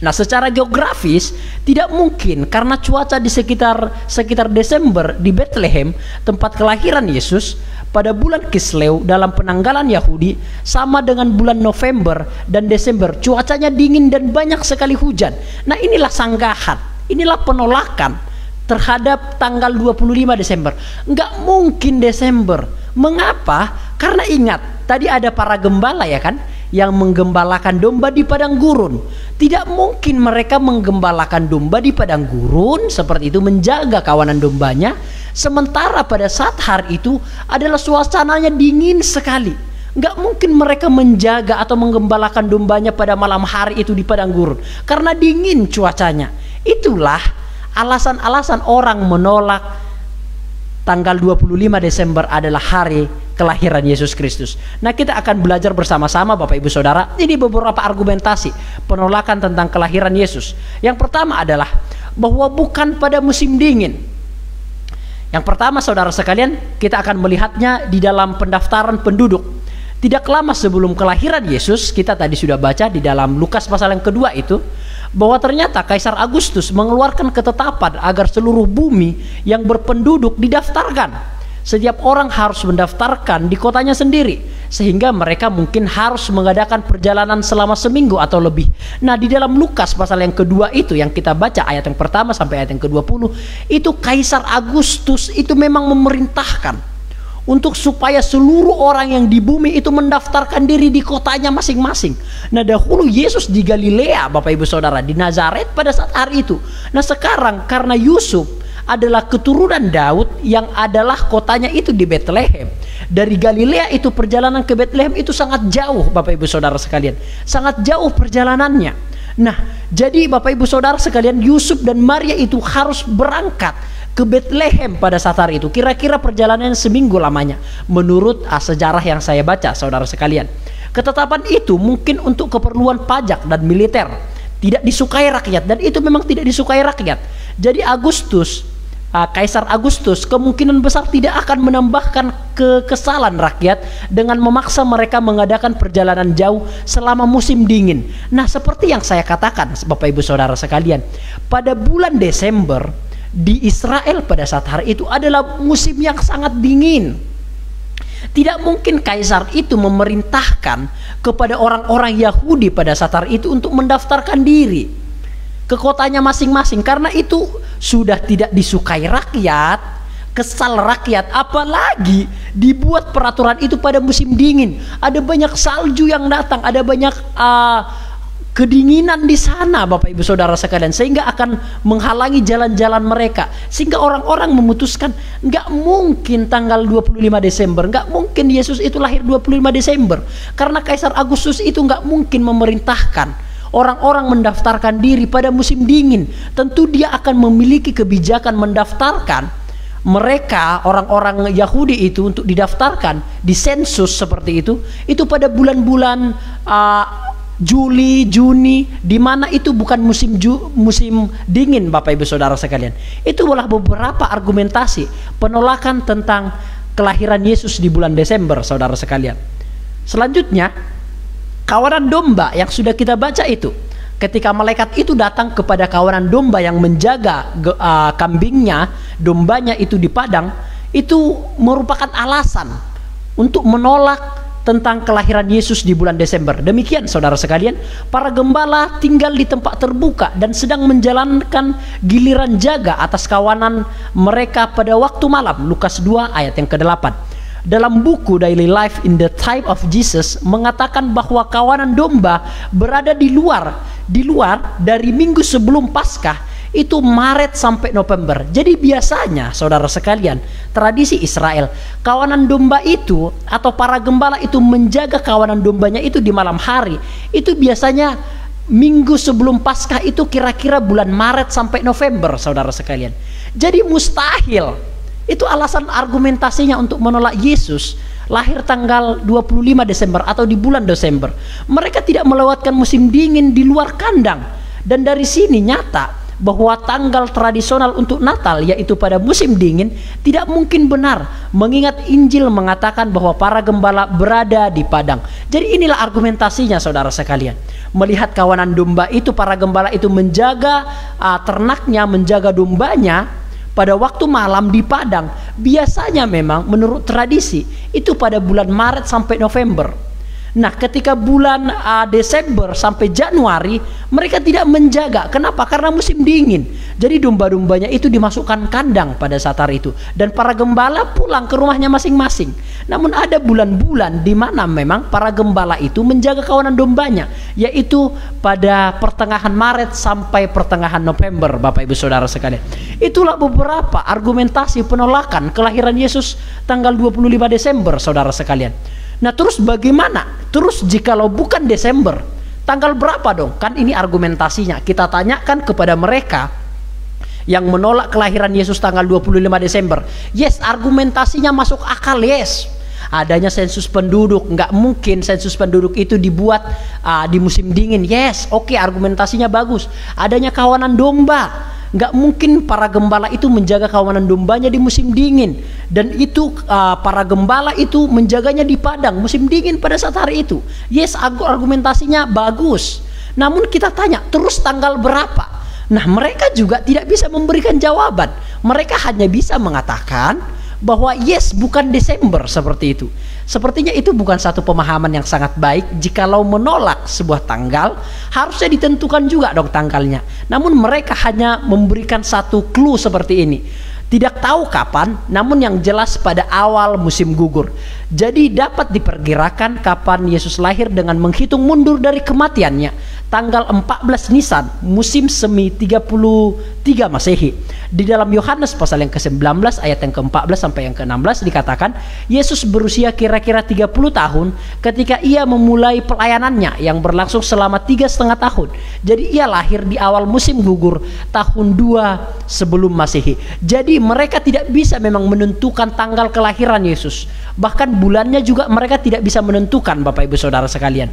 Nah, secara geografis tidak mungkin karena cuaca di sekitar Desember di Bethlehem, tempat kelahiran Yesus, pada bulan Kisleu dalam penanggalan Yahudi sama dengan bulan November dan Desember, cuacanya dingin dan banyak sekali hujan. Nah, inilah sanggahan, inilah penolakan terhadap tanggal 25 Desember. Nggak mungkin Desember. Mengapa? Karena ingat, tadi ada para gembala ya kan, yang menggembalakan domba di padang gurun. Tidak mungkin mereka menggembalakan domba di padang gurun seperti itu, menjaga kawanan dombanya, sementara pada saat hari itu adalah suasananya dingin sekali. Nggak mungkin mereka menjaga atau menggembalakan dombanya pada malam hari itu di padang gurun karena dingin cuacanya. Itulah alasan-alasan orang menolak tanggal 25 Desember adalah hari kelahiran Yesus Kristus. Nah, kita akan belajar bersama-sama Bapak Ibu Saudara. Ini beberapa argumentasi penolakan tentang kelahiran Yesus. Yang pertama adalah bahwa bukan pada musim dingin. Yang pertama saudara sekalian, kita akan melihatnya di dalam pendaftaran penduduk. Tidak lama sebelum kelahiran Yesus, kita tadi sudah baca di dalam Lukas pasal yang kedua itu, bahwa ternyata Kaisar Agustus mengeluarkan ketetapan agar seluruh bumi yang berpenduduk didaftarkan. Setiap orang harus mendaftarkan di kotanya sendiri, sehingga mereka mungkin harus mengadakan perjalanan selama seminggu atau lebih. Nah, di dalam Lukas pasal yang kedua itu yang kita baca ayat yang pertama sampai ayat yang ke-20, itu Kaisar Agustus itu memang memerintahkan untuk supaya seluruh orang yang di bumi itu mendaftarkan diri di kotanya masing-masing. Nah, dahulu Yesus di Galilea Bapak Ibu Saudara, di Nazaret pada saat hari itu. Nah, sekarang karena Yusuf adalah keturunan Daud yang adalah kotanya itu di Bethlehem. Dari Galilea itu perjalanan ke Bethlehem itu sangat jauh Bapak Ibu Saudara sekalian. Sangat jauh perjalanannya. Nah, jadi Bapak Ibu Saudara sekalian, Yusuf dan Maria itu harus berangkat ke Bethlehem pada saat hari itu. Kira-kira perjalanan seminggu lamanya menurut sejarah yang saya baca saudara sekalian. Ketetapan itu mungkin untuk keperluan pajak dan militer, tidak disukai rakyat, dan itu memang tidak disukai rakyat. Jadi Kaisar Agustus kemungkinan besar tidak akan menambahkan kekesalan rakyat dengan memaksa mereka mengadakan perjalanan jauh selama musim dingin. Nah, seperti yang saya katakan Bapak Ibu Saudara sekalian, pada bulan Desember di Israel pada saat hari itu adalah musim yang sangat dingin. Tidak mungkin Kaisar itu memerintahkan kepada orang-orang Yahudi pada saat hari itu untuk mendaftarkan diri ke kotanya masing-masing, karena itu sudah tidak disukai rakyat, kesal rakyat, apalagi dibuat peraturan itu pada musim dingin. Ada banyak salju yang datang, ada banyak kedinginan di sana Bapak Ibu Saudara sekalian, sehingga akan menghalangi jalan-jalan mereka, sehingga orang-orang memutuskan nggak mungkin tanggal 25 Desember, nggak mungkin Yesus itu lahir 25 Desember, karena Kaisar Agustus itu nggak mungkin memerintahkan orang-orang mendaftarkan diri pada musim dingin. Tentu dia akan memiliki kebijakan mendaftarkan mereka, orang-orang Yahudi itu, untuk didaftarkan di sensus seperti itu pada bulan-bulan Juli, Juni, di mana itu bukan musim dingin, Bapak Ibu Saudara sekalian. Itu adalah beberapa argumentasi penolakan tentang kelahiran Yesus di bulan Desember, saudara sekalian. Selanjutnya, kawanan domba yang sudah kita baca itu, ketika malaikat itu datang kepada kawanan domba yang menjaga kambingnya, dombanya itu di padang, itu merupakan alasan untuk menolak tentang kelahiran Yesus di bulan Desember. Demikian saudara sekalian, para gembala tinggal di tempat terbuka dan sedang menjalankan giliran jaga atas kawanan mereka pada waktu malam. Lukas 2 ayat yang ke-8. Dalam buku Daily Life in the Time of Jesus mengatakan bahwa kawanan domba berada di luar dari minggu sebelum Paskah, itu Maret sampai November. Jadi biasanya saudara sekalian, tradisi Israel, kawanan domba itu atau para gembala itu menjaga kawanan dombanya itu di malam hari. Itu biasanya minggu sebelum Paskah, itu kira-kira bulan Maret sampai November, saudara sekalian. Jadi mustahil, itu alasan argumentasinya untuk menolak Yesus lahir tanggal 25 Desember atau di bulan Desember. Mereka tidak melewatkan musim dingin di luar kandang. Dan dari sini nyata bahwa tanggal tradisional untuk Natal, yaitu pada musim dingin, tidak mungkin benar, mengingat Injil mengatakan bahwa para gembala berada di padang. Jadi inilah argumentasinya saudara sekalian. Melihat kawanan domba itu, para gembala itu menjaga ternaknya, menjaga dombanya pada waktu malam di padang. Biasanya memang menurut tradisi itu pada bulan Maret sampai November. Nah, ketika bulan Desember sampai Januari mereka tidak menjaga. Kenapa? Karena musim dingin. Jadi domba-dombanya itu dimasukkan kandang pada saat hari itu, dan para gembala pulang ke rumahnya masing-masing. Namun ada bulan-bulan di mana memang para gembala itu menjaga kawanan dombanya, yaitu pada pertengahan Maret sampai pertengahan November, Bapak Ibu Saudara sekalian. Itulah beberapa argumentasi penolakan kelahiran Yesus tanggal 25 Desember, saudara sekalian. Nah, terus bagaimana? Terus jikalau bukan Desember, tanggal berapa dong? Kan ini argumentasinya. Kita tanyakan kepada mereka yang menolak kelahiran Yesus tanggal 25 Desember. Yes, argumentasinya masuk akal, yes. Adanya sensus penduduk, nggak mungkin sensus penduduk itu dibuat di musim dingin. Yes, oke, argumentasinya bagus. Adanya kawanan domba, nggak mungkin para gembala itu menjaga kawanan dombanya di musim dingin, dan itu para gembala itu menjaganya di padang musim dingin pada saat hari itu. Yes, argumentasinya bagus. Namun kita tanya, terus tanggal berapa? Nah, mereka juga tidak bisa memberikan jawaban. Mereka hanya bisa mengatakan bahwa yes, bukan Desember, seperti itu. Sepertinya itu bukan satu pemahaman yang sangat baik. Jikalau menolak sebuah tanggal, harusnya ditentukan juga dong tanggalnya. Namun mereka hanya memberikan satu clue seperti ini. Tidak tahu kapan, namun yang jelas pada awal musim gugur. Jadi dapat diperkirakan kapan Yesus lahir dengan menghitung mundur dari kematiannya. Tanggal 14 Nisan, musim semi 33 Masehi. Di dalam Yohanes pasal yang ke-19 ayat yang ke-14 sampai yang ke-16 dikatakan, Yesus berusia kira-kira 30 tahun ketika ia memulai pelayanannya yang berlangsung selama 3,5 tahun. Jadi ia lahir di awal musim gugur tahun 2 sebelum Masehi. Jadi mereka tidak bisa memang menentukan tanggal kelahiran Yesus. Bahkan bulannya juga mereka tidak bisa menentukan, Bapak Ibu Saudara sekalian.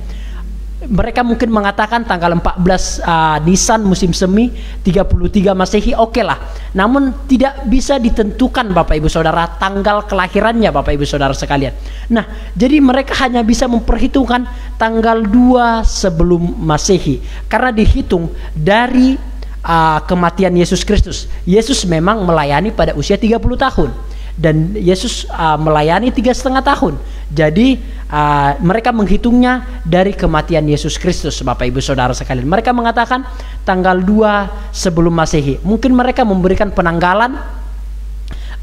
Mereka mungkin mengatakan tanggal 14 Nisan musim semi 33 Masehi, oke lah. Namun tidak bisa ditentukan, Bapak Ibu Saudara, tanggal kelahirannya, Bapak Ibu Saudara sekalian. Nah, jadi mereka hanya bisa memperhitungkan tanggal 2 sebelum Masehi, karena dihitung dari kematian Yesus Kristus. Yesus memang melayani pada usia 30 tahun. Dan Yesus melayani 3,5 tahun. Jadi mereka menghitungnya dari kematian Yesus Kristus, Bapak Ibu Saudara sekalian. Mereka mengatakan tanggal 2 sebelum Masehi. Mungkin mereka memberikan penanggalan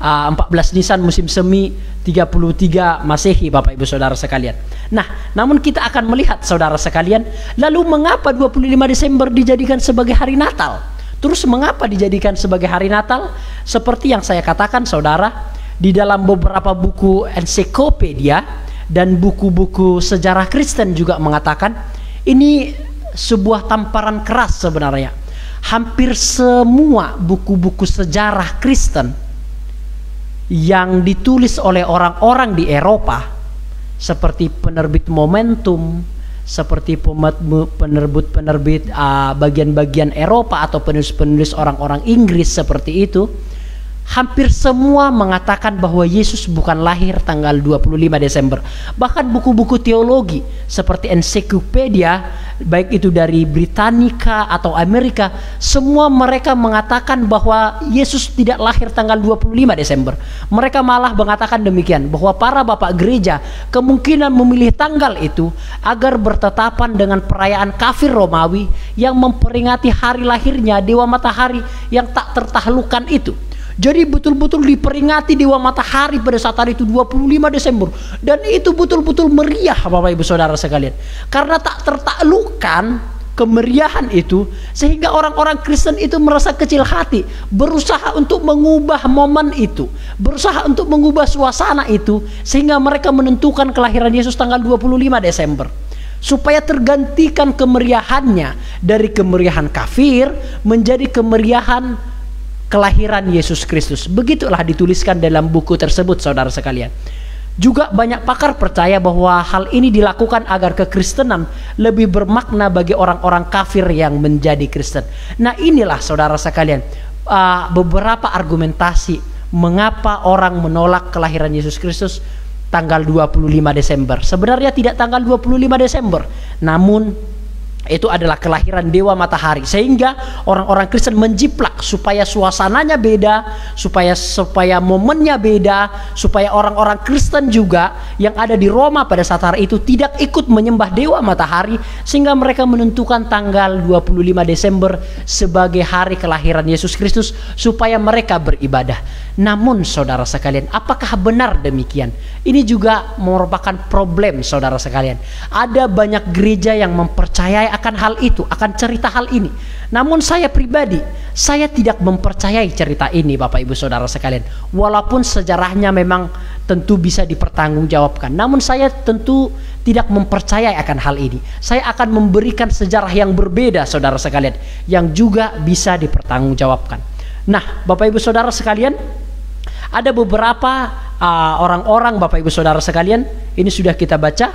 14 Nisan musim semi 33 Masehi, Bapak Ibu Saudara sekalian. Nah, namun kita akan melihat, saudara sekalian, lalu mengapa 25 Desember dijadikan sebagai hari Natal? Terus mengapa dijadikan sebagai hari Natal? Seperti yang saya katakan, saudara, di dalam beberapa buku ensiklopedia dan buku-buku sejarah Kristen juga mengatakan ini sebuah tamparan keras sebenarnya. Hampir semua buku-buku sejarah Kristen yang ditulis oleh orang-orang di Eropa, seperti penerbit Momentum, seperti penerbit-penerbit bagian-bagian Eropa atau penulis-penulis orang-orang Inggris seperti itu, hampir semua mengatakan bahwa Yesus bukan lahir tanggal 25 Desember. Bahkan buku-buku teologi seperti ensiklopedia, baik itu dari Britannica atau Amerika, semua mereka mengatakan bahwa Yesus tidak lahir tanggal 25 Desember. Mereka malah mengatakan demikian, bahwa para bapak gereja kemungkinan memilih tanggal itu agar bertetapan dengan perayaan kafir Romawi yang memperingati hari lahirnya dewa matahari yang tak tertaklukkan itu. Jadi betul-betul diperingati dewa matahari pada saat hari itu 25 Desember. Dan itu betul-betul meriah Bapak Ibu Saudara sekalian. Karena tak tertaklukkan kemeriahan itu, sehingga orang-orang Kristen itu merasa kecil hati, berusaha untuk mengubah momen itu, berusaha untuk mengubah suasana itu, sehingga mereka menentukan kelahiran Yesus tanggal 25 Desember. Supaya tergantikan kemeriahannya dari kemeriahan kafir menjadi kemeriahan kelahiran Yesus Kristus. Begitulah dituliskan dalam buku tersebut, saudara sekalian. Juga banyak pakar percaya bahwa hal ini dilakukan agar kekristenan lebih bermakna bagi orang-orang kafir yang menjadi Kristen. Nah, inilah saudara sekalian beberapa argumentasi mengapa orang menolak kelahiran Yesus Kristus tanggal 25 Desember. Sebenarnya tidak tanggal 25 Desember, namun itu adalah kelahiran dewa matahari, sehingga orang-orang Kristen menjiplak supaya suasananya beda, supaya momennya beda, supaya orang-orang Kristen juga yang ada di Roma pada saat hari itu tidak ikut menyembah dewa matahari, sehingga mereka menentukan tanggal 25 Desember sebagai hari kelahiran Yesus Kristus supaya mereka beribadah. Namun saudara sekalian, apakah benar demikian? Ini juga merupakan problem saudara sekalian. Ada banyak gereja yang mempercayai akan hal itu, akan cerita hal ini. Namun saya pribadi, saya tidak mempercayai cerita ini Bapak Ibu Saudara sekalian. Walaupun sejarahnya memang tentu bisa dipertanggungjawabkan, namun saya tentu tidak mempercayai akan hal ini. Saya akan memberikan sejarah yang berbeda saudara sekalian, yang juga bisa dipertanggungjawabkan. Nah Bapak Ibu Saudara sekalian, ada beberapa orang-orang Bapak Ibu Saudara sekalian, ini sudah kita baca.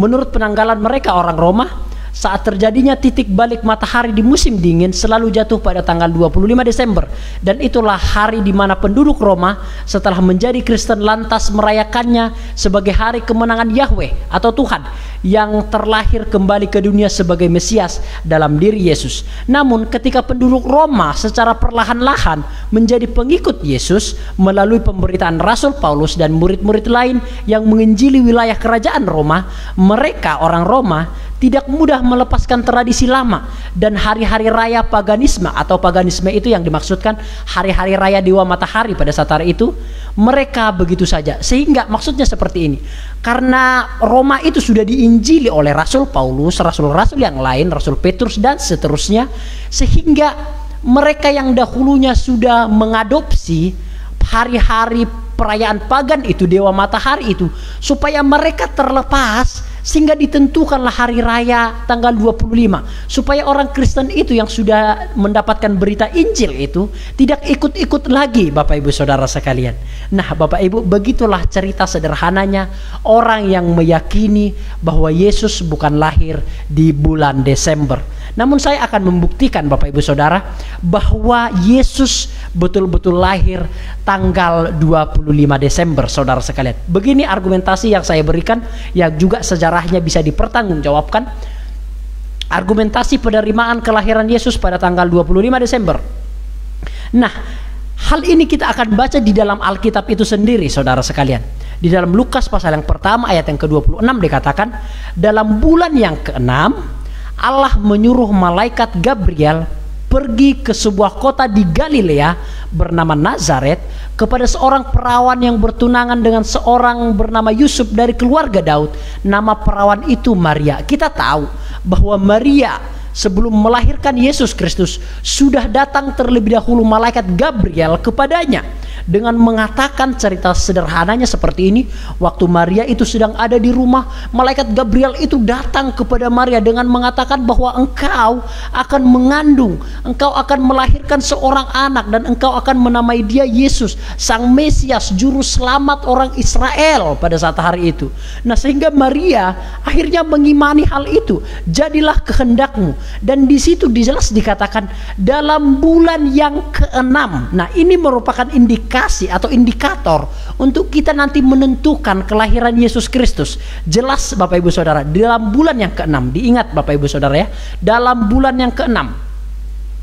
Menurut penanggalan mereka orang Roma, saat terjadinya titik balik matahari di musim dingin selalu jatuh pada tanggal 25 Desember. Dan itulah hari di mana penduduk Roma setelah menjadi Kristen lantas merayakannya sebagai hari kemenangan Yahweh atau Tuhan yang terlahir kembali ke dunia sebagai Mesias dalam diri Yesus. Namun ketika penduduk Roma secara perlahan-lahan menjadi pengikut Yesus melalui pemberitaan Rasul Paulus dan murid-murid lain yang menginjili wilayah kerajaan Roma, mereka orang Roma tidak mudah melepaskan tradisi lama dan hari-hari raya paganisme, atau paganisme itu yang dimaksudkan hari-hari raya dewa matahari pada saat hari itu, mereka begitu saja. Sehingga maksudnya seperti ini, karena Roma itu sudah diinjili oleh Rasul Paulus, rasul-rasul yang lain, Rasul Petrus dan seterusnya, sehingga mereka yang dahulunya sudah mengadopsi hari-hari perayaan pagan itu, dewa matahari itu, supaya mereka terlepas, sehingga ditentukanlah hari raya tanggal 25, supaya orang Kristen itu yang sudah mendapatkan berita Injil itu tidak ikut-ikut lagi Bapak Ibu Saudara sekalian. Nah Bapak Ibu, begitulah cerita sederhananya orang yang meyakini bahwa Yesus bukan lahir di bulan Desember. Namun saya akan membuktikan Bapak Ibu Saudara bahwa Yesus betul-betul lahir tanggal 25 Desember saudara sekalian. Begini argumentasi yang saya berikan, yang juga sejarahnya bisa dipertanggungjawabkan. Argumentasi penerimaan kelahiran Yesus pada tanggal 25 Desember. Nah, hal ini kita akan baca di dalam Alkitab itu sendiri saudara sekalian. Di dalam Lukas pasal yang pertama ayat yang ke-26 dikatakan, dalam bulan yang ke-6 Allah menyuruh malaikat Gabriel pergi ke sebuah kota di Galilea bernama Nazaret kepada seorang perawan yang bertunangan dengan seorang bernama Yusuf dari keluarga Daud. Nama perawan itu Maria. Kita tahu bahwa Maria sebelum melahirkan Yesus Kristus sudah datang terlebih dahulu malaikat Gabriel kepadanya dengan mengatakan cerita sederhananya seperti ini. Waktu Maria itu sedang ada di rumah, malaikat Gabriel itu datang kepada Maria dengan mengatakan bahwa engkau akan mengandung, engkau akan melahirkan seorang anak, dan engkau akan menamai dia Yesus, Sang Mesias, Juru Selamat orang Israel pada saat hari itu. Nah, sehingga Maria akhirnya mengimani hal itu. Jadilah kehendakmu. Dan di situ jelas dikatakan dalam bulan yang ke-6. Nah, ini merupakan indikasi atau indikator untuk kita nanti menentukan kelahiran Yesus Kristus. Jelas Bapak Ibu Saudara, dalam bulan yang ke-6. Diingat Bapak Ibu Saudara ya, dalam bulan yang ke-6.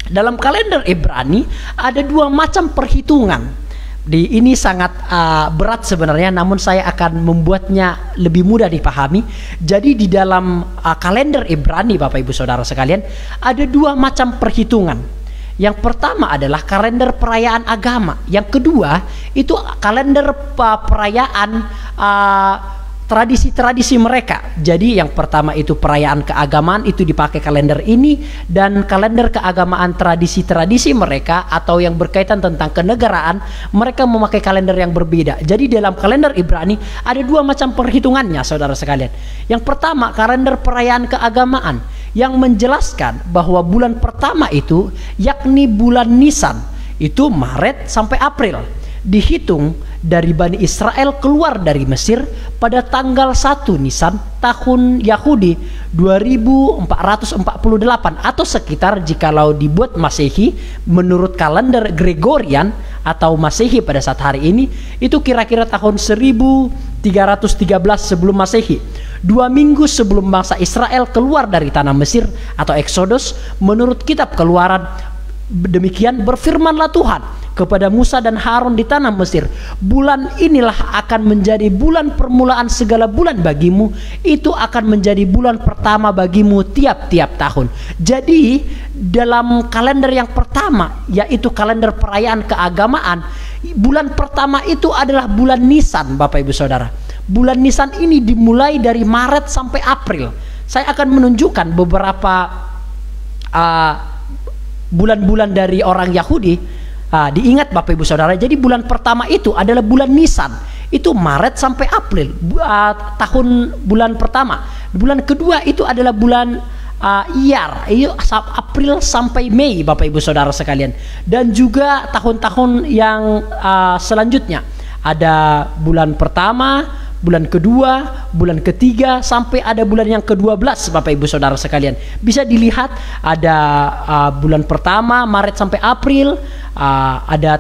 Dalam kalender Ibrani ada dua macam perhitungan. Ini sangat berat sebenarnya, namun saya akan membuatnya lebih mudah dipahami. Jadi di dalam kalender Ibrani Bapak Ibu Saudara sekalian, ada dua macam perhitungan. Yang pertama adalah kalender perayaan agama. Yang kedua itu kalender perayaan tradisi-tradisi mereka. Jadi yang pertama itu perayaan keagamaan, itu dipakai kalender ini, dan kalender keagamaan tradisi-tradisi mereka atau yang berkaitan tentang kenegaraan, mereka memakai kalender yang berbeda. Jadi dalam kalender Ibrani ada dua macam perhitungannya saudara sekalian. Yang pertama kalender perayaan keagamaan yang menjelaskan bahwa bulan pertama itu yakni bulan Nisan, itu Maret sampai April. Dihitung dari Bani Israel keluar dari Mesir pada tanggal 1 Nisan tahun Yahudi 2448, atau sekitar jikalau dibuat Masehi menurut kalender Gregorian atau Masehi pada saat hari ini, itu kira-kira tahun 1313 sebelum Masehi. 2 minggu sebelum bangsa Israel keluar dari tanah Mesir atau Exodus menurut kitab Keluaran. Demikian berfirmanlah Tuhan kepada Musa dan Harun di tanah Mesir, bulan inilah akan menjadi bulan permulaan segala bulan bagimu, itu akan menjadi bulan pertama bagimu tiap-tiap tahun. Jadi dalam kalender yang pertama, yaitu kalender perayaan keagamaan, bulan pertama itu adalah bulan Nisan Bapak Ibu Saudara. Bulan Nisan ini dimulai dari Maret sampai April. Saya akan menunjukkan beberapa bulan-bulan dari orang Yahudi. Diingat Bapak Ibu Saudara, jadi bulan pertama itu adalah bulan Nisan, itu Maret sampai April, tahun bulan pertama. Bulan kedua itu adalah bulan Iyar, itu April sampai Mei Bapak Ibu Saudara sekalian. Dan juga tahun-tahun yang selanjutnya ada bulan pertama, bulan kedua, bulan ketiga, sampai ada bulan yang ke-12 Bapak Ibu Saudara sekalian. Bisa dilihat ada bulan pertama Maret sampai April, ada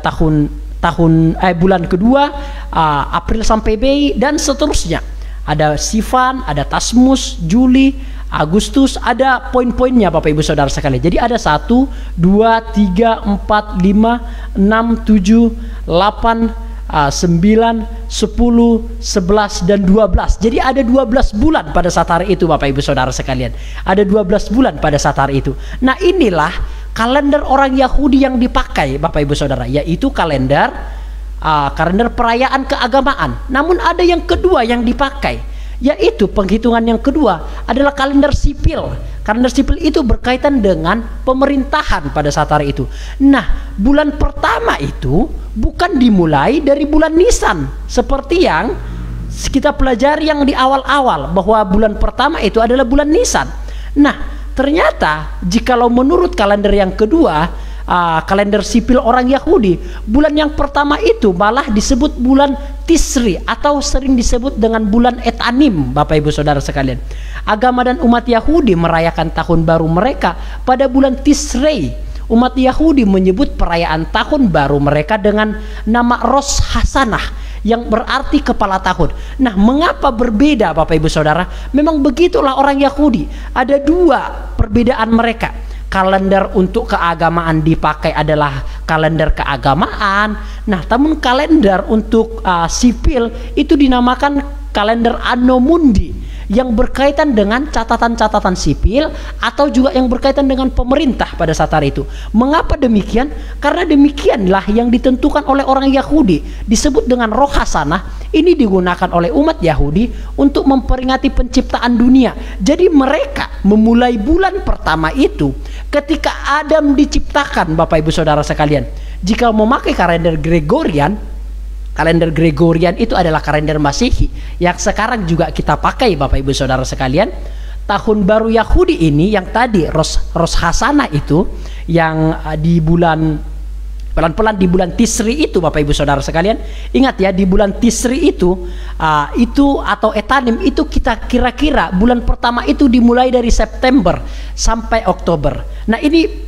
bulan kedua April sampai Mei, dan seterusnya. Ada Sivan, ada Tasmus, Juli, Agustus, ada poin-poinnya Bapak Ibu Saudara sekalian. Jadi ada 1, 2, 3, 4, 5, 6, 7, 8, 9, 10, 11, dan 12. Jadi ada 12 bulan pada saat hari itu Bapak Ibu Saudara sekalian. Ada 12 bulan pada saat hari itu. Nah, inilah kalender orang Yahudi yang dipakai Bapak Ibu Saudara, yaitu kalender perayaan keagamaan. Namun ada yang kedua yang dipakai, yaitu penghitungan yang kedua adalah kalender sipil. Kalender sipil itu berkaitan dengan pemerintahan pada saat hari itu. Nah, bulan pertama itu bukan dimulai dari bulan Nisan seperti yang kita pelajari yang di awal-awal, bahwa bulan pertama itu adalah bulan Nisan. Nah, ternyata jikalau menurut kalender yang kedua, kalender sipil orang Yahudi, bulan yang pertama itu malah disebut bulan Tisri atau sering disebut dengan bulan Etanim Bapak Ibu Saudara sekalian. Agama dan umat Yahudi merayakan tahun baru mereka pada bulan Tisrei. Umat Yahudi menyebut perayaan tahun baru mereka dengan nama Rosh Hashanah, yang berarti kepala tahun. Nah, mengapa berbeda Bapak Ibu Saudara? Memang begitulah orang Yahudi. Ada dua perbedaan mereka. Kalender untuk keagamaan dipakai adalah kalender keagamaan. Nah, namun kalender untuk sipil itu dinamakan kalender Anno Mundi, yang berkaitan dengan catatan-catatan sipil atau juga yang berkaitan dengan pemerintah pada saat hari itu. Mengapa demikian? Karena demikianlah yang ditentukan oleh orang Yahudi, disebut dengan Roh Hasanah. Ini digunakan oleh umat Yahudi untuk memperingati penciptaan dunia. Jadi mereka memulai bulan pertama itu ketika Adam diciptakan Bapak Ibu Saudara sekalian. Jika memakai kalender Gregorian, Kalender Gregorian itu adalah kalender Masehi yang sekarang juga kita pakai Bapak Ibu Saudara sekalian. Tahun baru Yahudi ini yang tadi Rosh Hashanah itu yang di bulan pelan-pelan di bulan Tisri itu Bapak Ibu Saudara sekalian. Ingat ya, di bulan Tisri itu atau Etanim itu kita kira-kira bulan pertama itu dimulai dari September sampai Oktober. Nah ini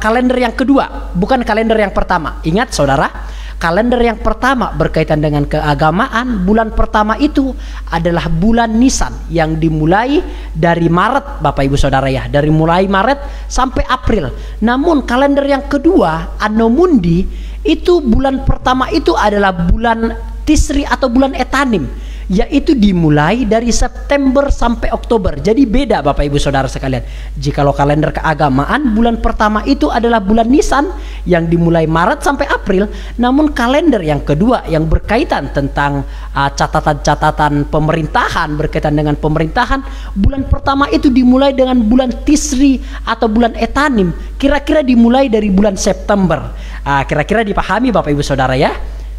kalender yang kedua, bukan kalender yang pertama. Ingat saudara, kalender yang pertama berkaitan dengan keagamaan. Bulan pertama itu adalah bulan Nisan yang dimulai dari Maret Bapak Ibu Saudara ya, dari mulai Maret sampai April. Namun kalender yang kedua Anno Mundi itu bulan pertama itu adalah bulan Tisri atau bulan Etanim, yaitu dimulai dari September sampai Oktober. Jadi beda Bapak Ibu Saudara sekalian. Jikalau kalender keagamaan bulan pertama itu adalah bulan Nisan yang dimulai Maret sampai April, namun kalender yang kedua yang berkaitan tentang catatan-catatan pemerintahan, berkaitan dengan pemerintahan, bulan pertama itu dimulai dengan bulan Tisri atau bulan Etanim, kira-kira dimulai dari bulan September. Kira-kira dipahami Bapak Ibu Saudara ya.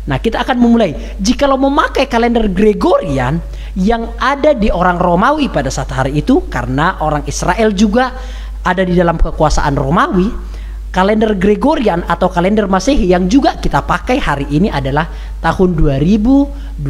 Nah, kita akan memulai. Jikalau memakai kalender Gregorian yang ada di orang Romawi pada saat hari itu, karena orang Israel juga ada di dalam kekuasaan Romawi, kalender Gregorian atau kalender Masehi yang juga kita pakai hari ini adalah tahun 2021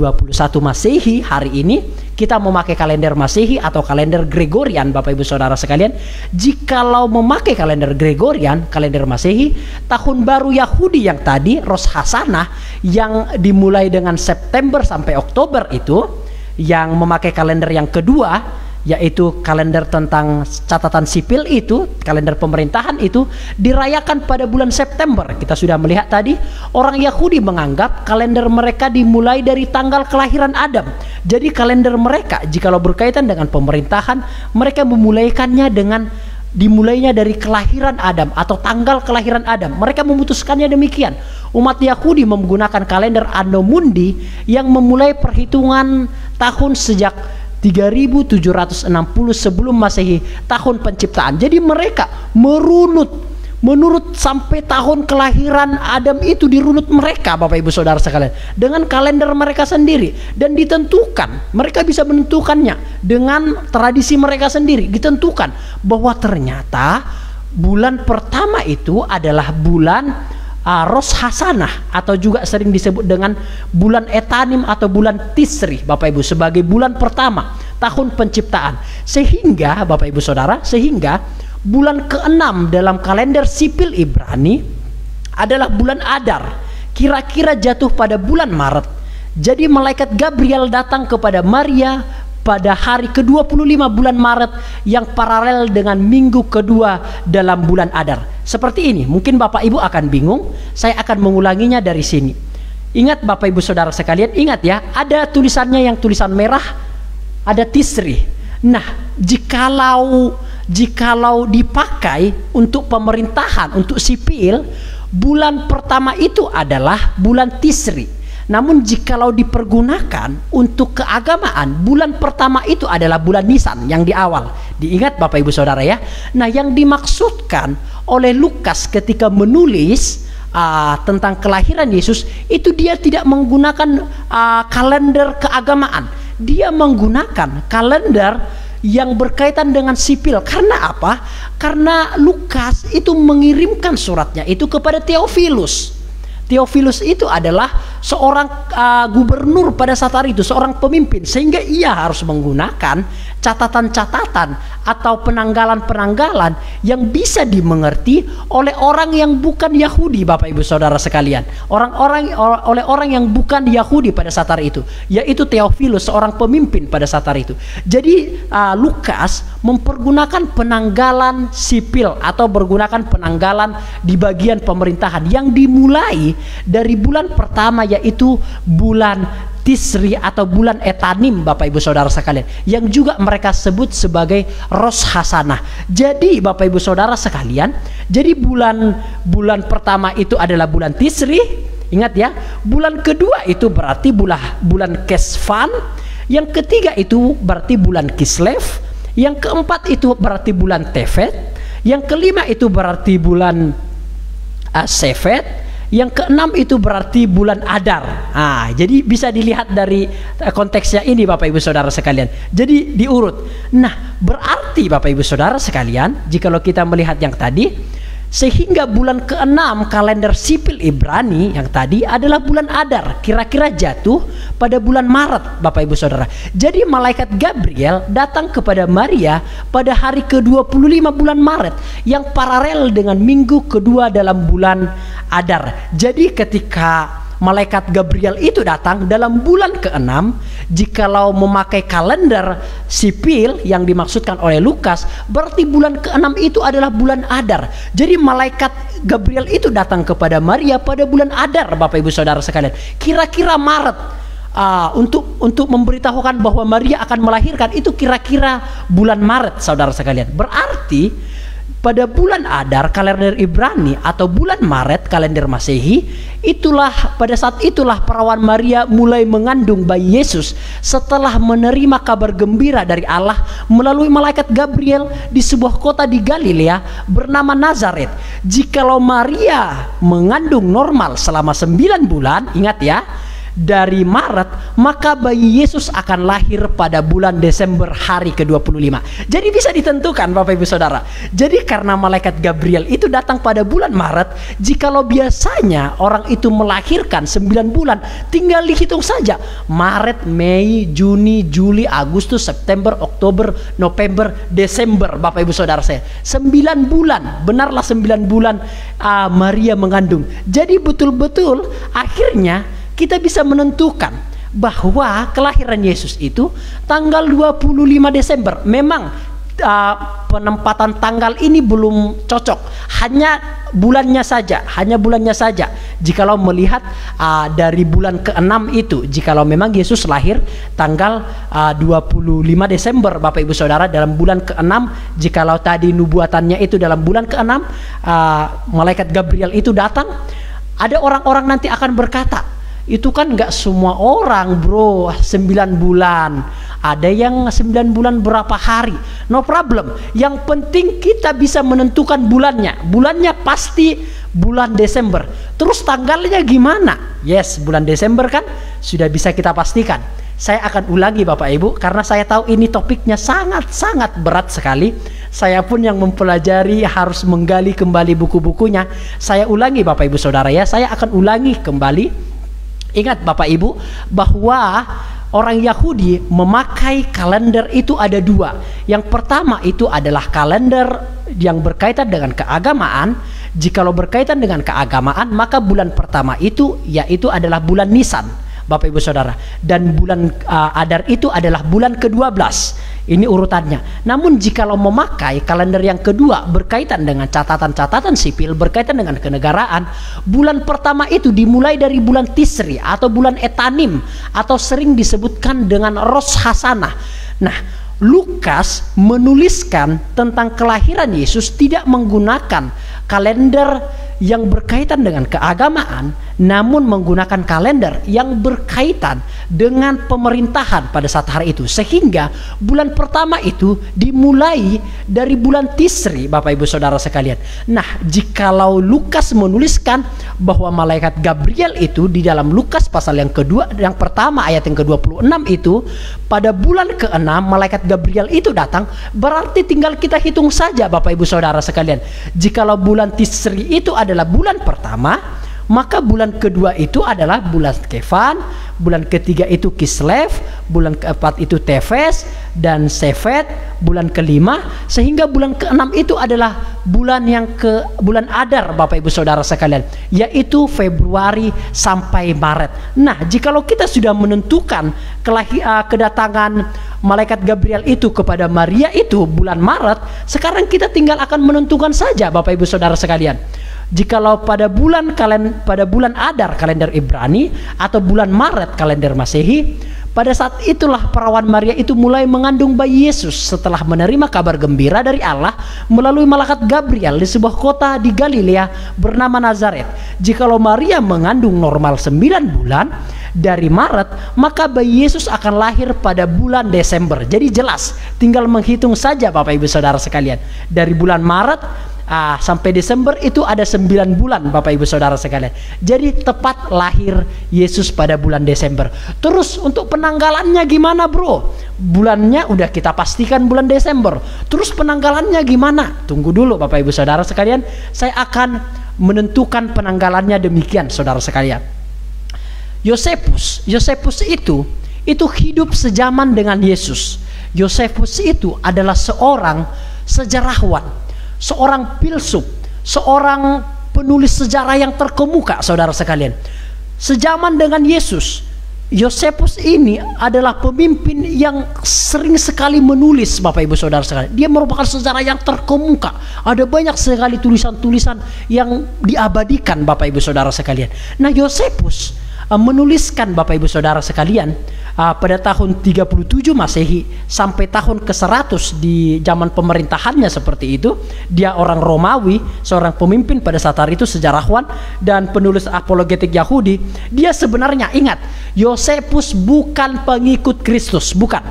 Masehi. Hari ini kita memakai kalender Masehi atau kalender Gregorian Bapak Ibu Saudara sekalian. Jikalau memakai kalender Gregorian, kalender Masehi, tahun baru Yahudi yang tadi Rosh Hashanah yang dimulai dengan September sampai Oktober itu, yang memakai kalender yang kedua yaitu kalender tentang catatan sipil itu, kalender pemerintahan itu dirayakan pada bulan September. Kita sudah melihat tadi, orang Yahudi menganggap kalender mereka dimulai dari tanggal kelahiran Adam. Jadi kalender mereka jikalau berkaitan dengan pemerintahan, mereka memulaikannya dengan dimulainya dari kelahiran Adam atau tanggal kelahiran Adam. Mereka memutuskannya demikian. Umat Yahudi menggunakan kalender Anno Mundi yang memulai perhitungan tahun sejak 3760 sebelum Masehi, tahun penciptaan. Jadi mereka menurut sampai tahun kelahiran Adam itu dirunut mereka Bapak Ibu Saudara sekalian dengan kalender mereka sendiri, dan ditentukan, mereka bisa menentukannya dengan tradisi mereka sendiri. Ditentukan bahwa ternyata bulan pertama itu adalah bulan Rosh Hashanah atau juga sering disebut dengan bulan Etanim atau bulan Tisri Bapak Ibu, sebagai bulan pertama tahun penciptaan. Sehingga Bapak Ibu Saudara, sehingga bulan ke-6 dalam kalender sipil Ibrani adalah bulan Adar, kira-kira jatuh pada bulan Maret. Jadi malaikat Gabriel datang kepada Maria pada hari ke-25 bulan Maret yang paralel dengan minggu kedua dalam bulan Adar. Seperti ini, mungkin Bapak Ibu akan bingung, saya akan mengulanginya dari sini. Ingat Bapak Ibu Saudara sekalian, ingat ya, ada tulisannya yang tulisan merah, ada Tisri. Nah, jikalau dipakai untuk pemerintahan, untuk sipil, bulan pertama itu adalah bulan Tisri. Namun jikalau dipergunakan untuk keagamaan, bulan pertama itu adalah bulan Nisan yang di awal. Diingat Bapak Ibu Saudara ya. Nah, yang dimaksudkan oleh Lukas ketika menulis tentang kelahiran Yesus itu, dia tidak menggunakan kalender keagamaan. Dia menggunakan kalender yang berkaitan dengan sipil. Karena apa? Karena Lukas itu mengirimkan suratnya itu kepada Theophilus. Theophilus itu adalah seorang gubernur pada saat hari itu, seorang pemimpin, sehingga ia harus menggunakan catatan-catatan atau penanggalan-penanggalan yang bisa dimengerti oleh orang yang bukan Yahudi Bapak Ibu Saudara sekalian, oleh orang yang bukan Yahudi pada saat hari itu, yaitu Theophilus, seorang pemimpin pada saat hari itu. Jadi Lukas mempergunakan penanggalan sipil atau menggunakan penanggalan di bagian pemerintahan yang dimulai dari bulan pertama, yaitu bulan Tisri atau bulan Etanim Bapak Ibu Saudara sekalian, yang juga mereka sebut sebagai Rosh Hashanah. Jadi Bapak Ibu Saudara sekalian, jadi bulan pertama itu adalah bulan Tisri. Ingat ya, bulan kedua itu berarti bulan Kesvan, yang ketiga itu berarti bulan Kislev, yang keempat itu berarti bulan Tevet, yang kelima itu berarti bulan Sevet, Yang keenam itu berarti bulan Adar. Jadi bisa dilihat dari konteksnya ini Bapak Ibu Saudara sekalian. Jadi diurut. Nah, berarti Bapak Ibu Saudara sekalian, jikalau kita melihat yang tadi, sehingga bulan keenam kalender sipil Ibrani yang tadi adalah bulan Adar, kira-kira jatuh pada bulan Maret Bapak Ibu Saudara. Jadi malaikat Gabriel datang kepada Maria pada hari ke-25 bulan Maret yang paralel dengan minggu kedua dalam bulan Adar. Jadi ketika malaikat Gabriel itu datang dalam bulan ke-6, jikalau memakai kalender sipil yang dimaksudkan oleh Lukas, berarti bulan ke-6 itu adalah bulan Adar. Jadi malaikat Gabriel itu datang kepada Maria pada bulan Adar Bapak Ibu Saudara sekalian, kira-kira Maret, untuk memberitahukan bahwa Maria akan melahirkan. Itu kira-kira bulan Maret saudara sekalian. Berarti pada bulan Adar kalender Ibrani atau bulan Maret kalender Masehi, pada saat itulah perawan Maria mulai mengandung bayi Yesus setelah menerima kabar gembira dari Allah melalui malaikat Gabriel di sebuah kota di Galilea bernama Nazaret. Jikalau Maria mengandung normal selama 9 bulan, ingat ya, dari Maret, maka bayi Yesus akan lahir pada bulan Desember hari ke-25. Jadi bisa ditentukan Bapak Ibu Saudara. Jadi karena malaikat Gabriel itu datang pada bulan Maret, jikalau biasanya orang itu melahirkan 9 bulan, tinggal dihitung saja. Maret, Mei, Juni, Juli, Agustus, September, Oktober, November, Desember Bapak Ibu Saudara saya. 9 bulan, benarlah 9 bulan Maria mengandung. Jadi betul-betul akhirnya kita bisa menentukan bahwa kelahiran Yesus itu tanggal 25 Desember. Memang penempatan tanggal ini belum cocok, hanya bulannya saja. Jikalau melihat dari bulan ke-6 itu, jikalau memang Yesus lahir tanggal 25 Desember Bapak Ibu Saudara dalam bulan ke-6, jikalau tadi nubuatannya itu dalam bulan ke-6, malaikat Gabriel itu datang, ada orang-orang nanti akan berkata, itu kan nggak semua orang bro 9 bulan, ada yang 9 bulan berapa hari, no problem. Yang penting kita bisa menentukan bulannya pasti bulan Desember. Terus tanggalnya gimana? Yes, bulan Desember kan sudah bisa kita pastikan. Saya akan ulangi Bapak Ibu, karena saya tahu ini topiknya sangat-sangat berat sekali. Saya pun yang mempelajari harus menggali kembali buku-bukunya. Saya ulangi Bapak Ibu Saudara ya, saya akan ulangi kembali. Ingat Bapak Ibu bahwa orang Yahudi memakai kalender itu ada 2. Yang pertama itu adalah kalender yang berkaitan dengan keagamaan. Jikalau berkaitan dengan keagamaan, maka bulan pertama itu yaitu adalah bulan Nisan Bapak Ibu Saudara, dan bulan Adar itu adalah bulan ke-12. Ini urutannya. Namun jikalau memakai kalender yang kedua berkaitan dengan catatan-catatan sipil, berkaitan dengan kenegaraan, bulan pertama itu dimulai dari bulan Tisri atau bulan Etanim, atau sering disebutkan dengan Rosh Hasanah. Nah, Lukas menuliskan tentang kelahiran Yesus tidak menggunakan kalender yang berkaitan dengan keagamaan, namun menggunakan kalender yang berkaitan dengan pemerintahan pada saat hari itu. Sehingga bulan pertama itu dimulai dari bulan Tisri Bapak Ibu Saudara sekalian. Nah, jikalau Lukas menuliskan bahwa malaikat Gabriel itu di dalam Lukas pasal yang kedua, yang pertama ayat yang ke-26 itu, pada bulan ke-6 malaikat Gabriel itu datang, berarti tinggal kita hitung saja Bapak Ibu Saudara sekalian. Jikalau bulan Tisri itu adalah bulan pertama, maka bulan kedua itu adalah bulan Kevan, bulan ketiga itu Kislev, bulan keempat itu Teves dan Sefet, bulan kelima, sehingga bulan keenam itu adalah bulan bulan Adar Bapak Ibu Saudara sekalian, yaitu Februari sampai Maret. Nah, jikalau kita sudah menentukan kedatangan malaikat Gabriel itu kepada Maria itu bulan Maret, sekarang kita tinggal akan menentukan saja Bapak Ibu Saudara sekalian. Jikalau pada bulan Adar kalender Ibrani atau bulan Maret kalender Masehi, pada saat itulah perawan Maria itu mulai mengandung bayi Yesus setelah menerima kabar gembira dari Allah melalui malaikat Gabriel di sebuah kota di Galilea bernama Nazaret. Jikalau Maria mengandung normal 9 bulan dari Maret, maka bayi Yesus akan lahir pada bulan Desember. Jadi jelas, tinggal menghitung saja Bapak Ibu Saudara sekalian. Dari bulan Maret sampai Desember itu ada 9 bulan Bapak Ibu Saudara sekalian. Jadi tepat lahir Yesus pada bulan Desember. Terus untuk penanggalannya gimana bro? Bulannya udah kita pastikan bulan Desember. Terus penanggalannya gimana? Tunggu dulu Bapak Ibu Saudara sekalian. Saya akan menentukan penanggalannya demikian saudara sekalian. Yosefus itu hidup sejaman dengan Yesus. Yosefus itu adalah seorang sejarawan, seorang filsuf, seorang penulis sejarah yang terkemuka saudara sekalian. Sejaman dengan Yesus, Yosefus ini adalah pemimpin yang sering sekali menulis Bapak Ibu Saudara sekalian. Dia merupakan sejarah yang terkemuka. Ada banyak sekali tulisan-tulisan yang diabadikan Bapak Ibu Saudara sekalian. Nah, Yosefus menuliskan Bapak Ibu Saudara sekalian pada tahun 37 Masehi sampai tahun ke-100 di zaman pemerintahannya seperti itu. Dia orang Romawi, seorang pemimpin pada saat itu, sejarawan dan penulis apologetik Yahudi. Dia sebenarnya, ingat, Yosefus bukan pengikut Kristus, bukan.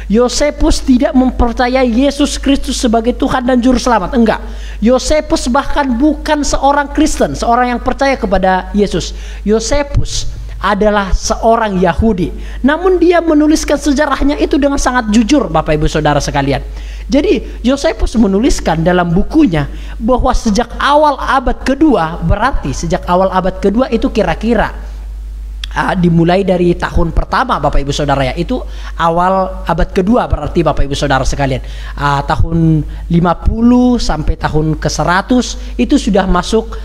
Yosefus tidak mempercayai Yesus Kristus sebagai Tuhan dan Juru Selamat, enggak. Yosefus bahkan bukan seorang Kristen, seorang yang percaya kepada Yesus. Yosefus adalah seorang Yahudi. Namun dia menuliskan sejarahnya itu dengan sangat jujur Bapak Ibu Saudara sekalian. Jadi Yosefus menuliskan dalam bukunya bahwa sejak awal abad kedua, berarti sejak awal abad kedua itu kira-kira dimulai dari tahun pertama Bapak Ibu Saudara ya, itu awal abad kedua berarti Bapak Ibu Saudara sekalian, tahun 50 sampai tahun ke-100 itu sudah masuk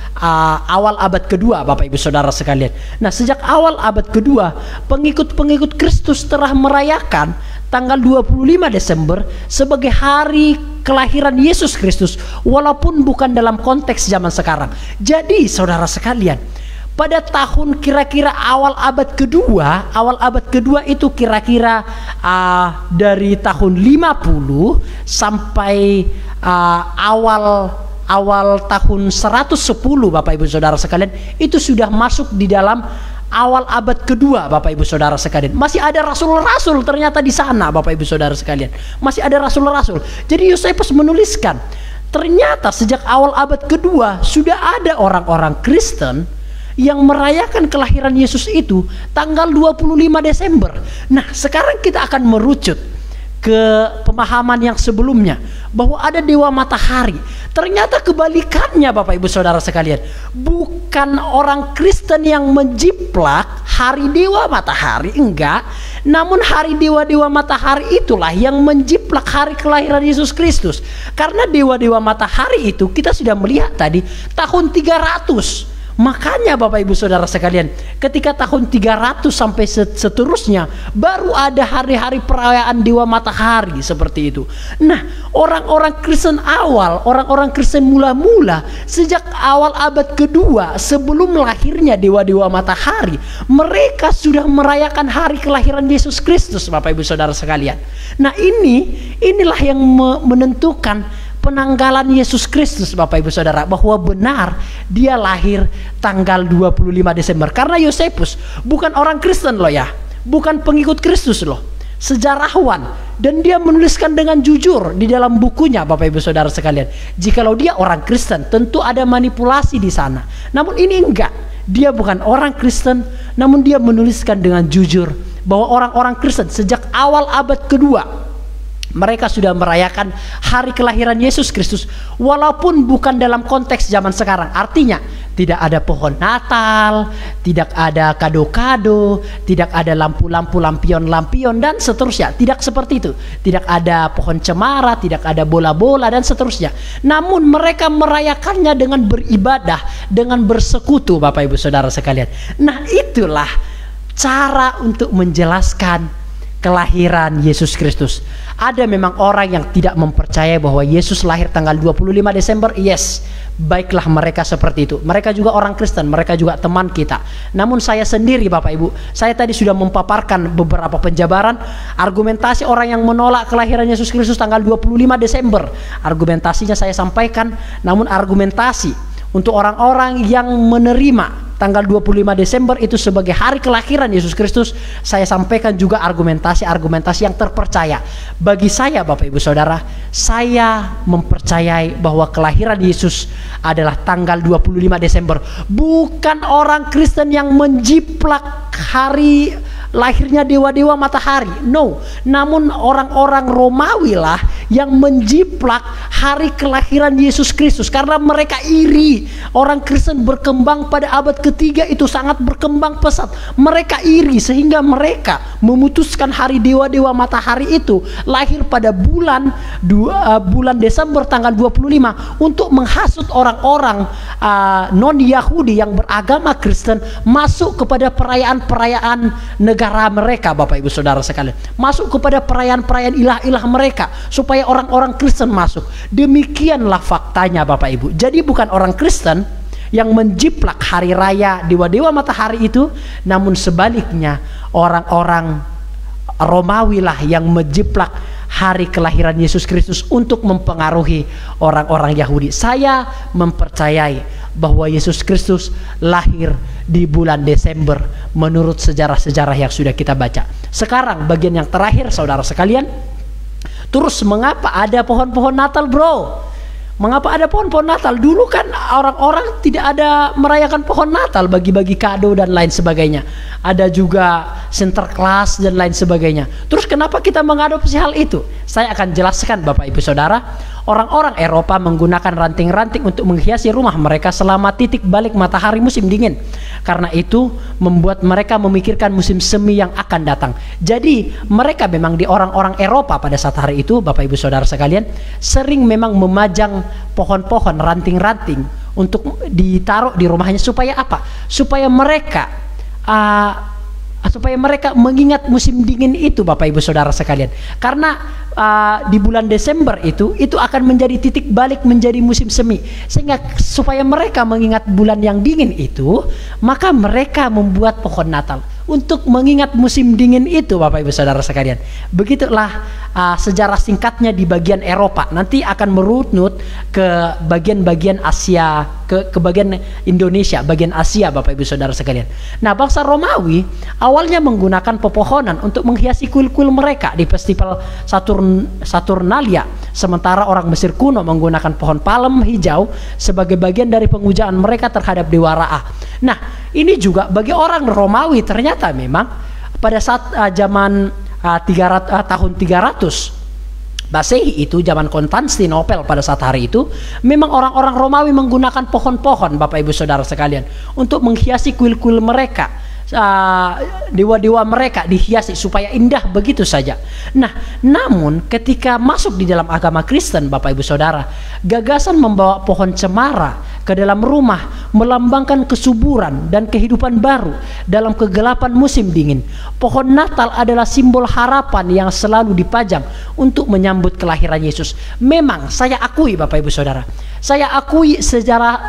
awal abad kedua Bapak Ibu Saudara sekalian. Nah, sejak awal abad kedua pengikut-pengikut Kristus telah merayakan tanggal 25 Desember sebagai hari kelahiran Yesus Kristus, walaupun bukan dalam konteks zaman sekarang. Jadi saudara sekalian, pada tahun kira-kira awal abad kedua itu kira-kira dari tahun 50 sampai awal tahun 110 Bapak Ibu Saudara sekalian, itu sudah masuk di dalam awal abad kedua Bapak Ibu Saudara sekalian. Masih ada rasul-rasul ternyata di sana Bapak Ibu Saudara sekalian. Masih ada rasul-rasul. Jadi Yosefus menuliskan, ternyata sejak awal abad kedua sudah ada orang-orang Kristen yang merayakan kelahiran Yesus itu tanggal 25 Desember. Nah, sekarang kita akan merucut ke pemahaman yang sebelumnya bahwa ada dewa matahari. Ternyata kebalikannya Bapak Ibu Saudara sekalian. Bukan orang Kristen yang menjiplak hari dewa matahari, enggak. Namun hari dewa-dewa matahari itulah yang menjiplak hari kelahiran Yesus Kristus. Karena dewa-dewa matahari itu kita sudah melihat tadi tahun 300. Makanya Bapak Ibu Saudara sekalian, ketika tahun 300 sampai seterusnya baru ada hari-hari perayaan dewa matahari seperti itu. Nah, orang-orang Kristen awal, orang-orang Kristen mula-mula sejak awal abad kedua sebelum lahirnya dewa-dewa matahari, mereka sudah merayakan hari kelahiran Yesus Kristus Bapak Ibu Saudara sekalian. Nah, inilah yang menentukan penanggalan Yesus Kristus Bapak Ibu Saudara, bahwa benar dia lahir tanggal 25 Desember. Karena Yosefus bukan orang Kristen loh ya, bukan pengikut Kristus loh, sejarawan, dan dia menuliskan dengan jujur di dalam bukunya Bapak Ibu Saudara sekalian. Jikalau dia orang Kristen tentu ada manipulasi di sana, namun ini enggak, dia bukan orang Kristen, namun dia menuliskan dengan jujur bahwa orang-orang Kristen sejak awal abad kedua mereka sudah merayakan hari kelahiran Yesus Kristus, walaupun bukan dalam konteks zaman sekarang. Artinya tidak ada pohon Natal, tidak ada kado-kado, tidak ada lampu-lampu, lampion-lampion dan seterusnya. Tidak seperti itu. Tidak ada pohon cemara, tidak ada bola-bola dan seterusnya. Namun mereka merayakannya dengan beribadah, dengan bersekutu Bapak Ibu Saudara sekalian. Nah, itulah cara untuk menjelaskan kelahiran Yesus Kristus. Ada memang orang yang tidak mempercayai bahwa Yesus lahir tanggal 25 Desember. Yes, baiklah mereka seperti itu. Mereka juga orang Kristen, mereka juga teman kita. Namun saya sendiri Bapak Ibu, saya tadi sudah memaparkan beberapa penjabaran argumentasi orang yang menolak kelahiran Yesus Kristus tanggal 25 Desember. Argumentasinya saya sampaikan, namun argumentasi untuk orang-orang yang menerima tanggal 25 Desember itu sebagai hari kelahiran Yesus Kristus, saya sampaikan juga argumentasi yang terpercaya. Bagi saya Bapak Ibu Saudara, saya mempercayai bahwa kelahiran Yesus adalah tanggal 25 Desember. Bukan orang Kristen yang menjiplak hari lahirnya dewa-dewa matahari, no. Namun orang-orang Romawi lah yang menjiplak hari kelahiran Yesus Kristus, karena mereka iri. Orang Kristen berkembang pada abad ketiga itu sangat berkembang pesat. Mereka iri sehingga mereka memutuskan hari dewa-dewa matahari itu lahir pada bulan Desember tanggal 25 untuk menghasut orang-orang non-Yahudi yang beragama Kristen masuk kepada perayaan-perayaan negara mereka, Bapak Ibu Saudara sekalian, masuk kepada perayaan-perayaan ilah-ilah mereka supaya orang-orang Kristen masuk. Demikianlah faktanya Bapak Ibu. Jadi bukan orang Kristen yang menjiplak hari raya dewa-dewa matahari itu, namun sebaliknya orang-orang Romawi lah yang menjiplak hari kelahiran Yesus Kristus untuk mempengaruhi orang-orang Yahudi. Saya mempercayai bahwa Yesus Kristus lahir di bulan Desember menurut sejarah-sejarah yang sudah kita baca. Sekarang bagian yang terakhir saudara sekalian. Terus mengapa ada pohon-pohon Natal, bro? Mengapa ada pohon-pohon Natal? Dulu kan orang-orang tidak ada merayakan pohon Natal, bagi-bagi kado dan lain sebagainya. Ada juga Sinterklas dan lain sebagainya. Terus kenapa kita mengadopsi hal itu? Saya akan jelaskan Bapak Ibu Saudara. Orang-orang Eropa menggunakan ranting-ranting untuk menghiasi rumah mereka selama titik balik matahari musim dingin. Karena itu membuat mereka memikirkan musim semi yang akan datang. Jadi mereka memang di orang-orang Eropa pada saat hari itu, Bapak Ibu Saudara sekalian, sering memang memajang pohon-pohon ranting-ranting untuk ditaruh di rumahnya supaya apa? Supaya mereka mengingat musim dingin itu, Bapak Ibu Saudara sekalian. Karena di bulan Desember itu akan menjadi titik balik menjadi musim semi, sehingga supaya mereka mengingat bulan yang dingin itu, maka mereka membuat pohon Natal untuk mengingat musim dingin itu, Bapak Ibu Saudara sekalian. Begitulah sejarah singkatnya di bagian Eropa. Nanti akan merunut ke bagian-bagian Asia, ke bagian Indonesia, bagian Asia, Bapak Ibu Saudara sekalian. Nah, bangsa Romawi awalnya menggunakan pepohonan untuk menghiasi kuil-kuil mereka di festival Saturnalia, sementara orang Mesir kuno menggunakan pohon palem hijau sebagai bagian dari pemujaan mereka terhadap dewa Ra. Nah, ini juga bagi orang Romawi ternyata memang pada saat zaman tahun 300 Masehi itu, zaman Konstantinopel pada saat hari itu, memang orang-orang Romawi menggunakan pohon-pohon, Bapak Ibu Saudara sekalian, untuk menghiasi kuil-kuil mereka. Dewa-dewa mereka dihiasi supaya indah begitu saja. Nah, namun ketika masuk di dalam agama Kristen, Bapak Ibu Saudara, gagasan membawa pohon cemara ke dalam rumah melambangkan kesuburan dan kehidupan baru dalam kegelapan musim dingin. Pohon Natal adalah simbol harapan yang selalu dipajang untuk menyambut kelahiran Yesus. Memang saya akui, Bapak Ibu Saudara, saya akui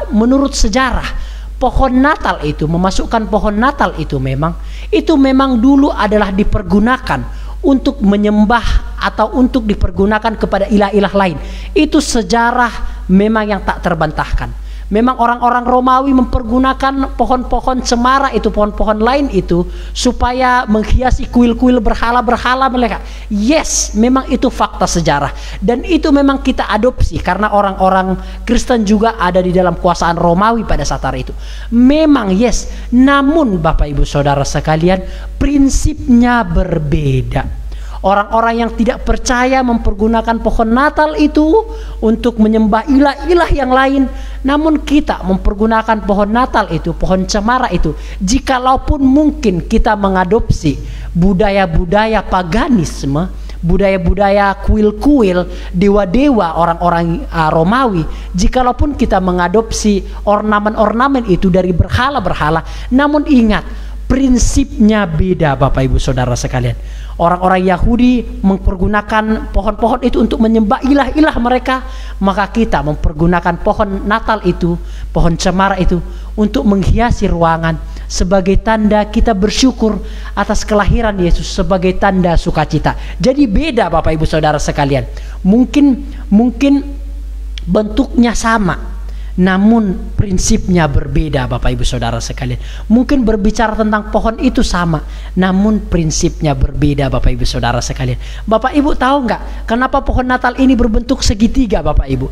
menurut sejarah, pohon Natal itu, memasukkan pohon Natal itu memang dulu adalah dipergunakan untuk menyembah atau untuk dipergunakan kepada ilah-ilah lain. Itu sejarah memang yang tak terbantahkan. Memang orang-orang Romawi mempergunakan pohon-pohon cemara itu, pohon-pohon lain itu, supaya menghiasi kuil-kuil berhala-berhala mereka. Yes, memang itu fakta sejarah. Dan itu memang kita adopsi karena orang-orang Kristen juga ada di dalam kuasaan Romawi pada saat hari itu. Memang yes, namun Bapak Ibu Saudara sekalian, prinsipnya berbeda. Orang-orang yang tidak percaya mempergunakan pohon Natal itu untuk menyembah ilah-ilah yang lain. Namun kita mempergunakan pohon Natal itu, pohon cemara itu, jikalaupun mungkin kita mengadopsi budaya-budaya paganisme, budaya-budaya kuil-kuil dewa-dewa orang-orang Romawi, jikalaupun kita mengadopsi ornamen-ornamen itu dari berhala-berhala, namun ingat, prinsipnya beda, Bapak Ibu Saudara sekalian. Orang-orang Yahudi mempergunakan pohon-pohon itu untuk menyembah ilah-ilah mereka, maka kita mempergunakan pohon Natal itu, pohon cemara itu, untuk menghiasi ruangan sebagai tanda kita bersyukur atas kelahiran Yesus, sebagai tanda sukacita. Jadi beda, Bapak Ibu Saudara sekalian. Mungkin bentuknya sama, namun prinsipnya berbeda Bapak Ibu Saudara sekalian. Mungkin berbicara tentang pohon itu sama, namun prinsipnya berbeda Bapak Ibu Saudara sekalian. Bapak Ibu tahu nggak kenapa pohon Natal ini berbentuk segitiga Bapak Ibu?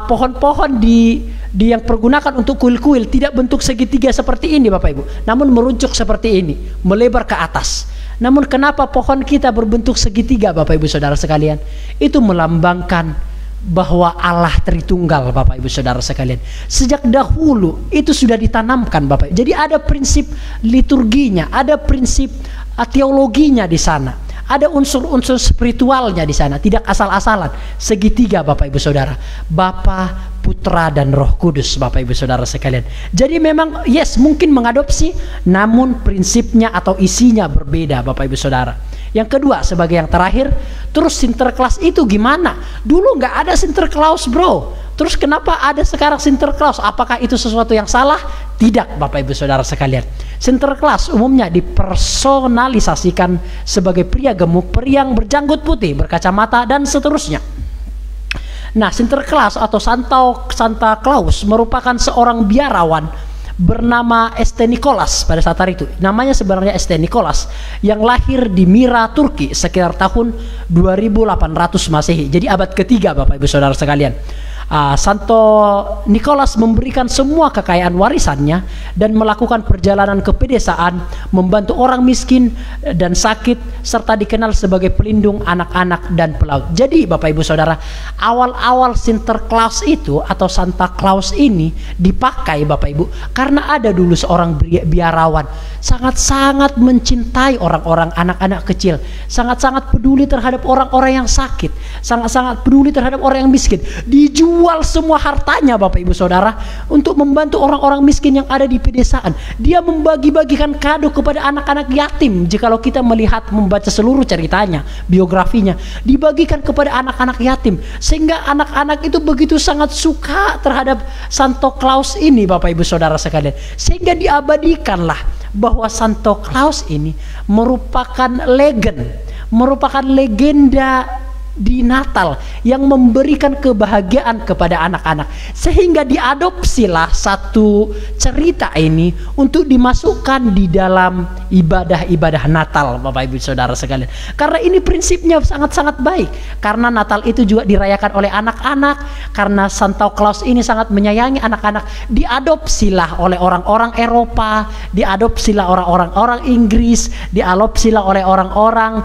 Pohon-pohon di yang pergunakan untuk kuil-kuil tidak bentuk segitiga seperti ini Bapak Ibu, namun meruncuk seperti ini, melebar ke atas. Namun kenapa pohon kita berbentuk segitiga Bapak Ibu Saudara sekalian? Itu melambangkan bahwa Allah Tritunggal Bapak Ibu Saudara sekalian. Sejak dahulu itu sudah ditanamkan Bapak Ibu. Jadi ada prinsip liturginya, ada prinsip teologinya di sana. Ada unsur-unsur spiritualnya di sana, tidak asal-asalan. Segitiga Bapak Ibu Saudara, Bapa, Putra dan Roh Kudus Bapak Ibu Saudara sekalian. Jadi memang yes mungkin mengadopsi, namun prinsipnya atau isinya berbeda Bapak Ibu Saudara. Yang kedua sebagai yang terakhir, terus Sinterklas itu gimana? Dulu nggak ada Sinterklas bro. Terus kenapa ada sekarang Sinterklas? Apakah itu sesuatu yang salah? Tidak Bapak Ibu Saudara sekalian. Sinterklas umumnya dipersonalisasikan sebagai pria gemuk, pria yang berjanggut putih, berkacamata dan seterusnya. Nah, Sinterklas atau Santa Claus merupakan seorang biarawan bernama Este Nicholas pada saat itu. Namanya sebenarnya Este Nicholas, yang lahir di Myra, Turki sekitar tahun 2800 Masehi. Jadi abad ketiga Bapak Ibu Saudara sekalian. Santo Nicholas memberikan semua kekayaan warisannya dan melakukan perjalanan ke pedesaan, membantu orang miskin dan sakit, serta dikenal sebagai pelindung anak-anak dan pelaut. Jadi Bapak Ibu Saudara, awal-awal Sinterklas itu atau Santa Claus ini dipakai Bapak Ibu karena ada dulu seorang biarawan sangat-sangat mencintai orang-orang, anak-anak kecil, sangat-sangat peduli terhadap orang-orang yang sakit, sangat-sangat peduli terhadap orang yang miskin. Dijual semua hartanya Bapak Ibu Saudara untuk membantu orang-orang miskin yang ada di pedesaan. Dia membagi-bagikan kado kepada anak-anak yatim. Jikalau kita melihat membaca seluruh ceritanya, biografinya, dibagikan kepada anak-anak yatim, sehingga anak-anak itu begitu sangat suka terhadap Santa Claus ini Bapak Ibu Saudara sekalian, sehingga diabadikanlah bahwa Santa Claus ini merupakan legenda di Natal yang memberikan kebahagiaan kepada anak-anak, sehingga diadopsilah satu cerita ini untuk dimasukkan di dalam ibadah-ibadah Natal Bapak Ibu Saudara sekalian. Karena ini prinsipnya sangat-sangat baik, karena Natal itu juga dirayakan oleh anak-anak, karena Santa Claus ini sangat menyayangi anak-anak. Diadopsilah oleh orang-orang Eropa, diadopsilah orang-orang Inggris, diadopsilah oleh orang-orang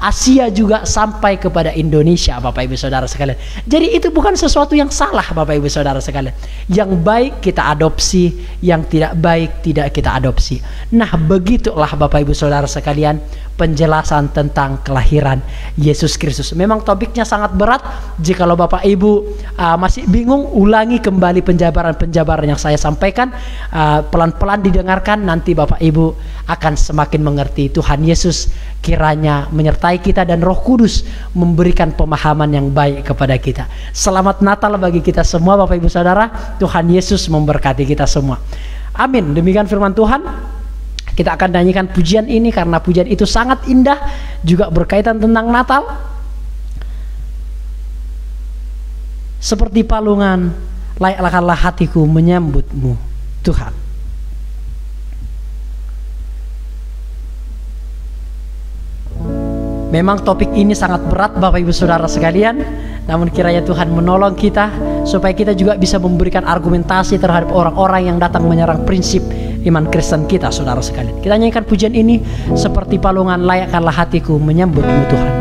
Asia juga sampai kepada Indonesia Bapak Ibu Saudara sekalian. Jadi itu bukan sesuatu yang salah Bapak Ibu Saudara sekalian. Yang baik kita adopsi, yang tidak baik tidak kita adopsi. Nah, begitulah Bapak Ibu Saudara sekalian penjelasan tentang kelahiran Yesus Kristus. Memang topiknya sangat berat. Jikalau Bapak Ibu masih bingung, ulangi kembali penjabaran-penjabaran yang saya sampaikan. Pelan-pelan didengarkan, nanti Bapak Ibu akan semakin mengerti. Tuhan Yesus kiranya menyertai kita dan Roh Kudus memberikan pemahaman yang baik kepada kita. Selamat Natal bagi kita semua Bapak Ibu Saudara. Tuhan Yesus memberkati kita semua. Amin. Demikian firman Tuhan. Kita akan nyanyikan pujian ini karena pujian itu sangat indah, juga berkaitan tentang Natal. Seperti palungan, layaklah hatiku menyambutmu Tuhan. Memang topik ini sangat berat Bapak Ibu Saudara sekalian, namun kiranya Tuhan menolong kita supaya kita juga bisa memberikan argumentasi terhadap orang-orang yang datang menyerang prinsip iman Kristen kita saudara sekalian. Kita nyanyikan pujian ini, seperti palungan layakkanlah hatiku menyambutmu Tuhan.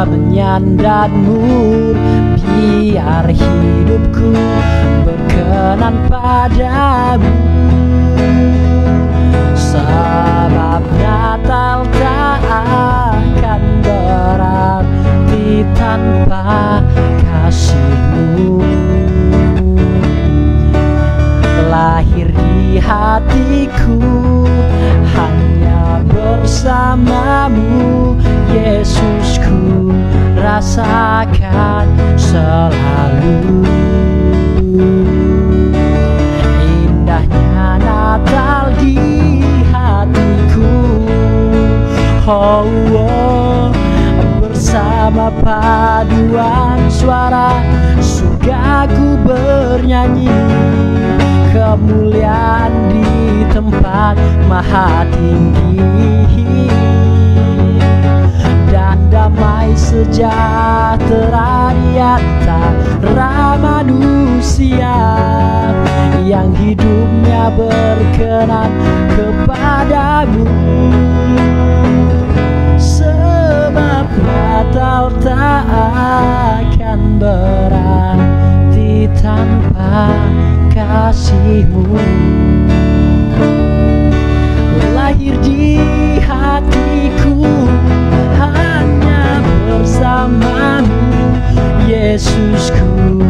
Menyandarmu, biar hidupku berkenan padamu. Sebab Natal tak akan berarti tanpa kasih-Mu. Lahir bersamamu, Yesusku, rasakan selalu. Indahnya Natal di hatiku, oh, oh. Bersama paduan suara surgaku bernyanyi, kemuliaan di tempat maha tinggi, dan damai sejahtera di antara manusia yang hidupnya berkenan kepadamu. Sebab Natal tak akan berarti tanpa kasih-Mu. Lahir di hatiku hanya bersamamu, Yesusku,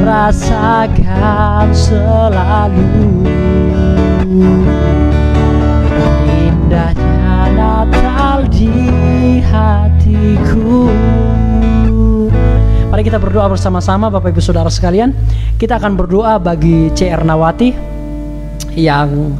rasakan selalu. Indahnya Natal di hatiku. Mari kita berdoa bersama-sama Bapak Ibu Saudara sekalian. Kita akan berdoa bagi C. Ernawati yang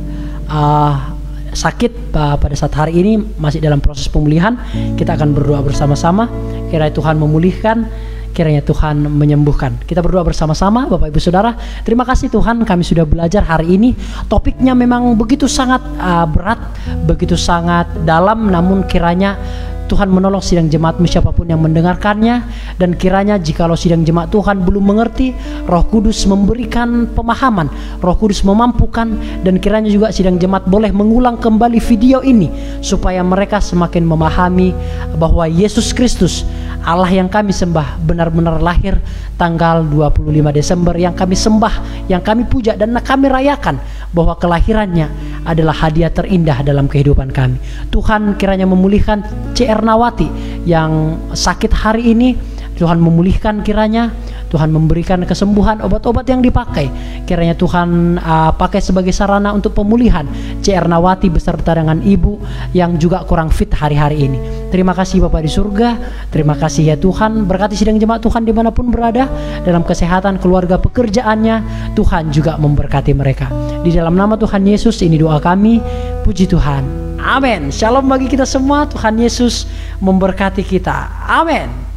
sakit pada saat hari ini, masih dalam proses pemulihan. Kita akan berdoa bersama-sama, kiranya Tuhan memulihkan, kiranya Tuhan menyembuhkan. Kita berdoa bersama-sama Bapak Ibu Saudara. Terima kasih Tuhan, kami sudah belajar hari ini. Topiknya memang begitu sangat berat, begitu sangat dalam, namun kiranya Tuhan menolong sidang jemaat-Mu siapapun yang mendengarkannya, dan kiranya jikalau sidang jemaat Tuhan belum mengerti, Roh Kudus memberikan pemahaman, Roh Kudus memampukan, dan kiranya juga sidang jemaat boleh mengulang kembali video ini supaya mereka semakin memahami bahwa Yesus Kristus, Allah yang kami sembah, benar-benar lahir tanggal 25 Desember, yang kami sembah, yang kami puja dan kami rayakan bahwa kelahirannya adalah hadiah terindah dalam kehidupan kami. Tuhan kiranya memulihkan C. Ernawati yang sakit hari ini. Tuhan memulihkan kiranya, Tuhan memberikan kesembuhan, obat-obat yang dipakai kiranya Tuhan pakai sebagai sarana untuk pemulihan C. Ernawati beserta dengan ibu yang juga kurang fit hari-hari ini. Terima kasih Bapa di surga, terima kasih ya Tuhan. Berkati sidang jemaat Tuhan dimanapun berada, dalam kesehatan, keluarga, pekerjaannya, Tuhan juga memberkati mereka. Di dalam nama Tuhan Yesus ini doa kami, puji Tuhan, amin. Shalom bagi kita semua, Tuhan Yesus memberkati kita, amin.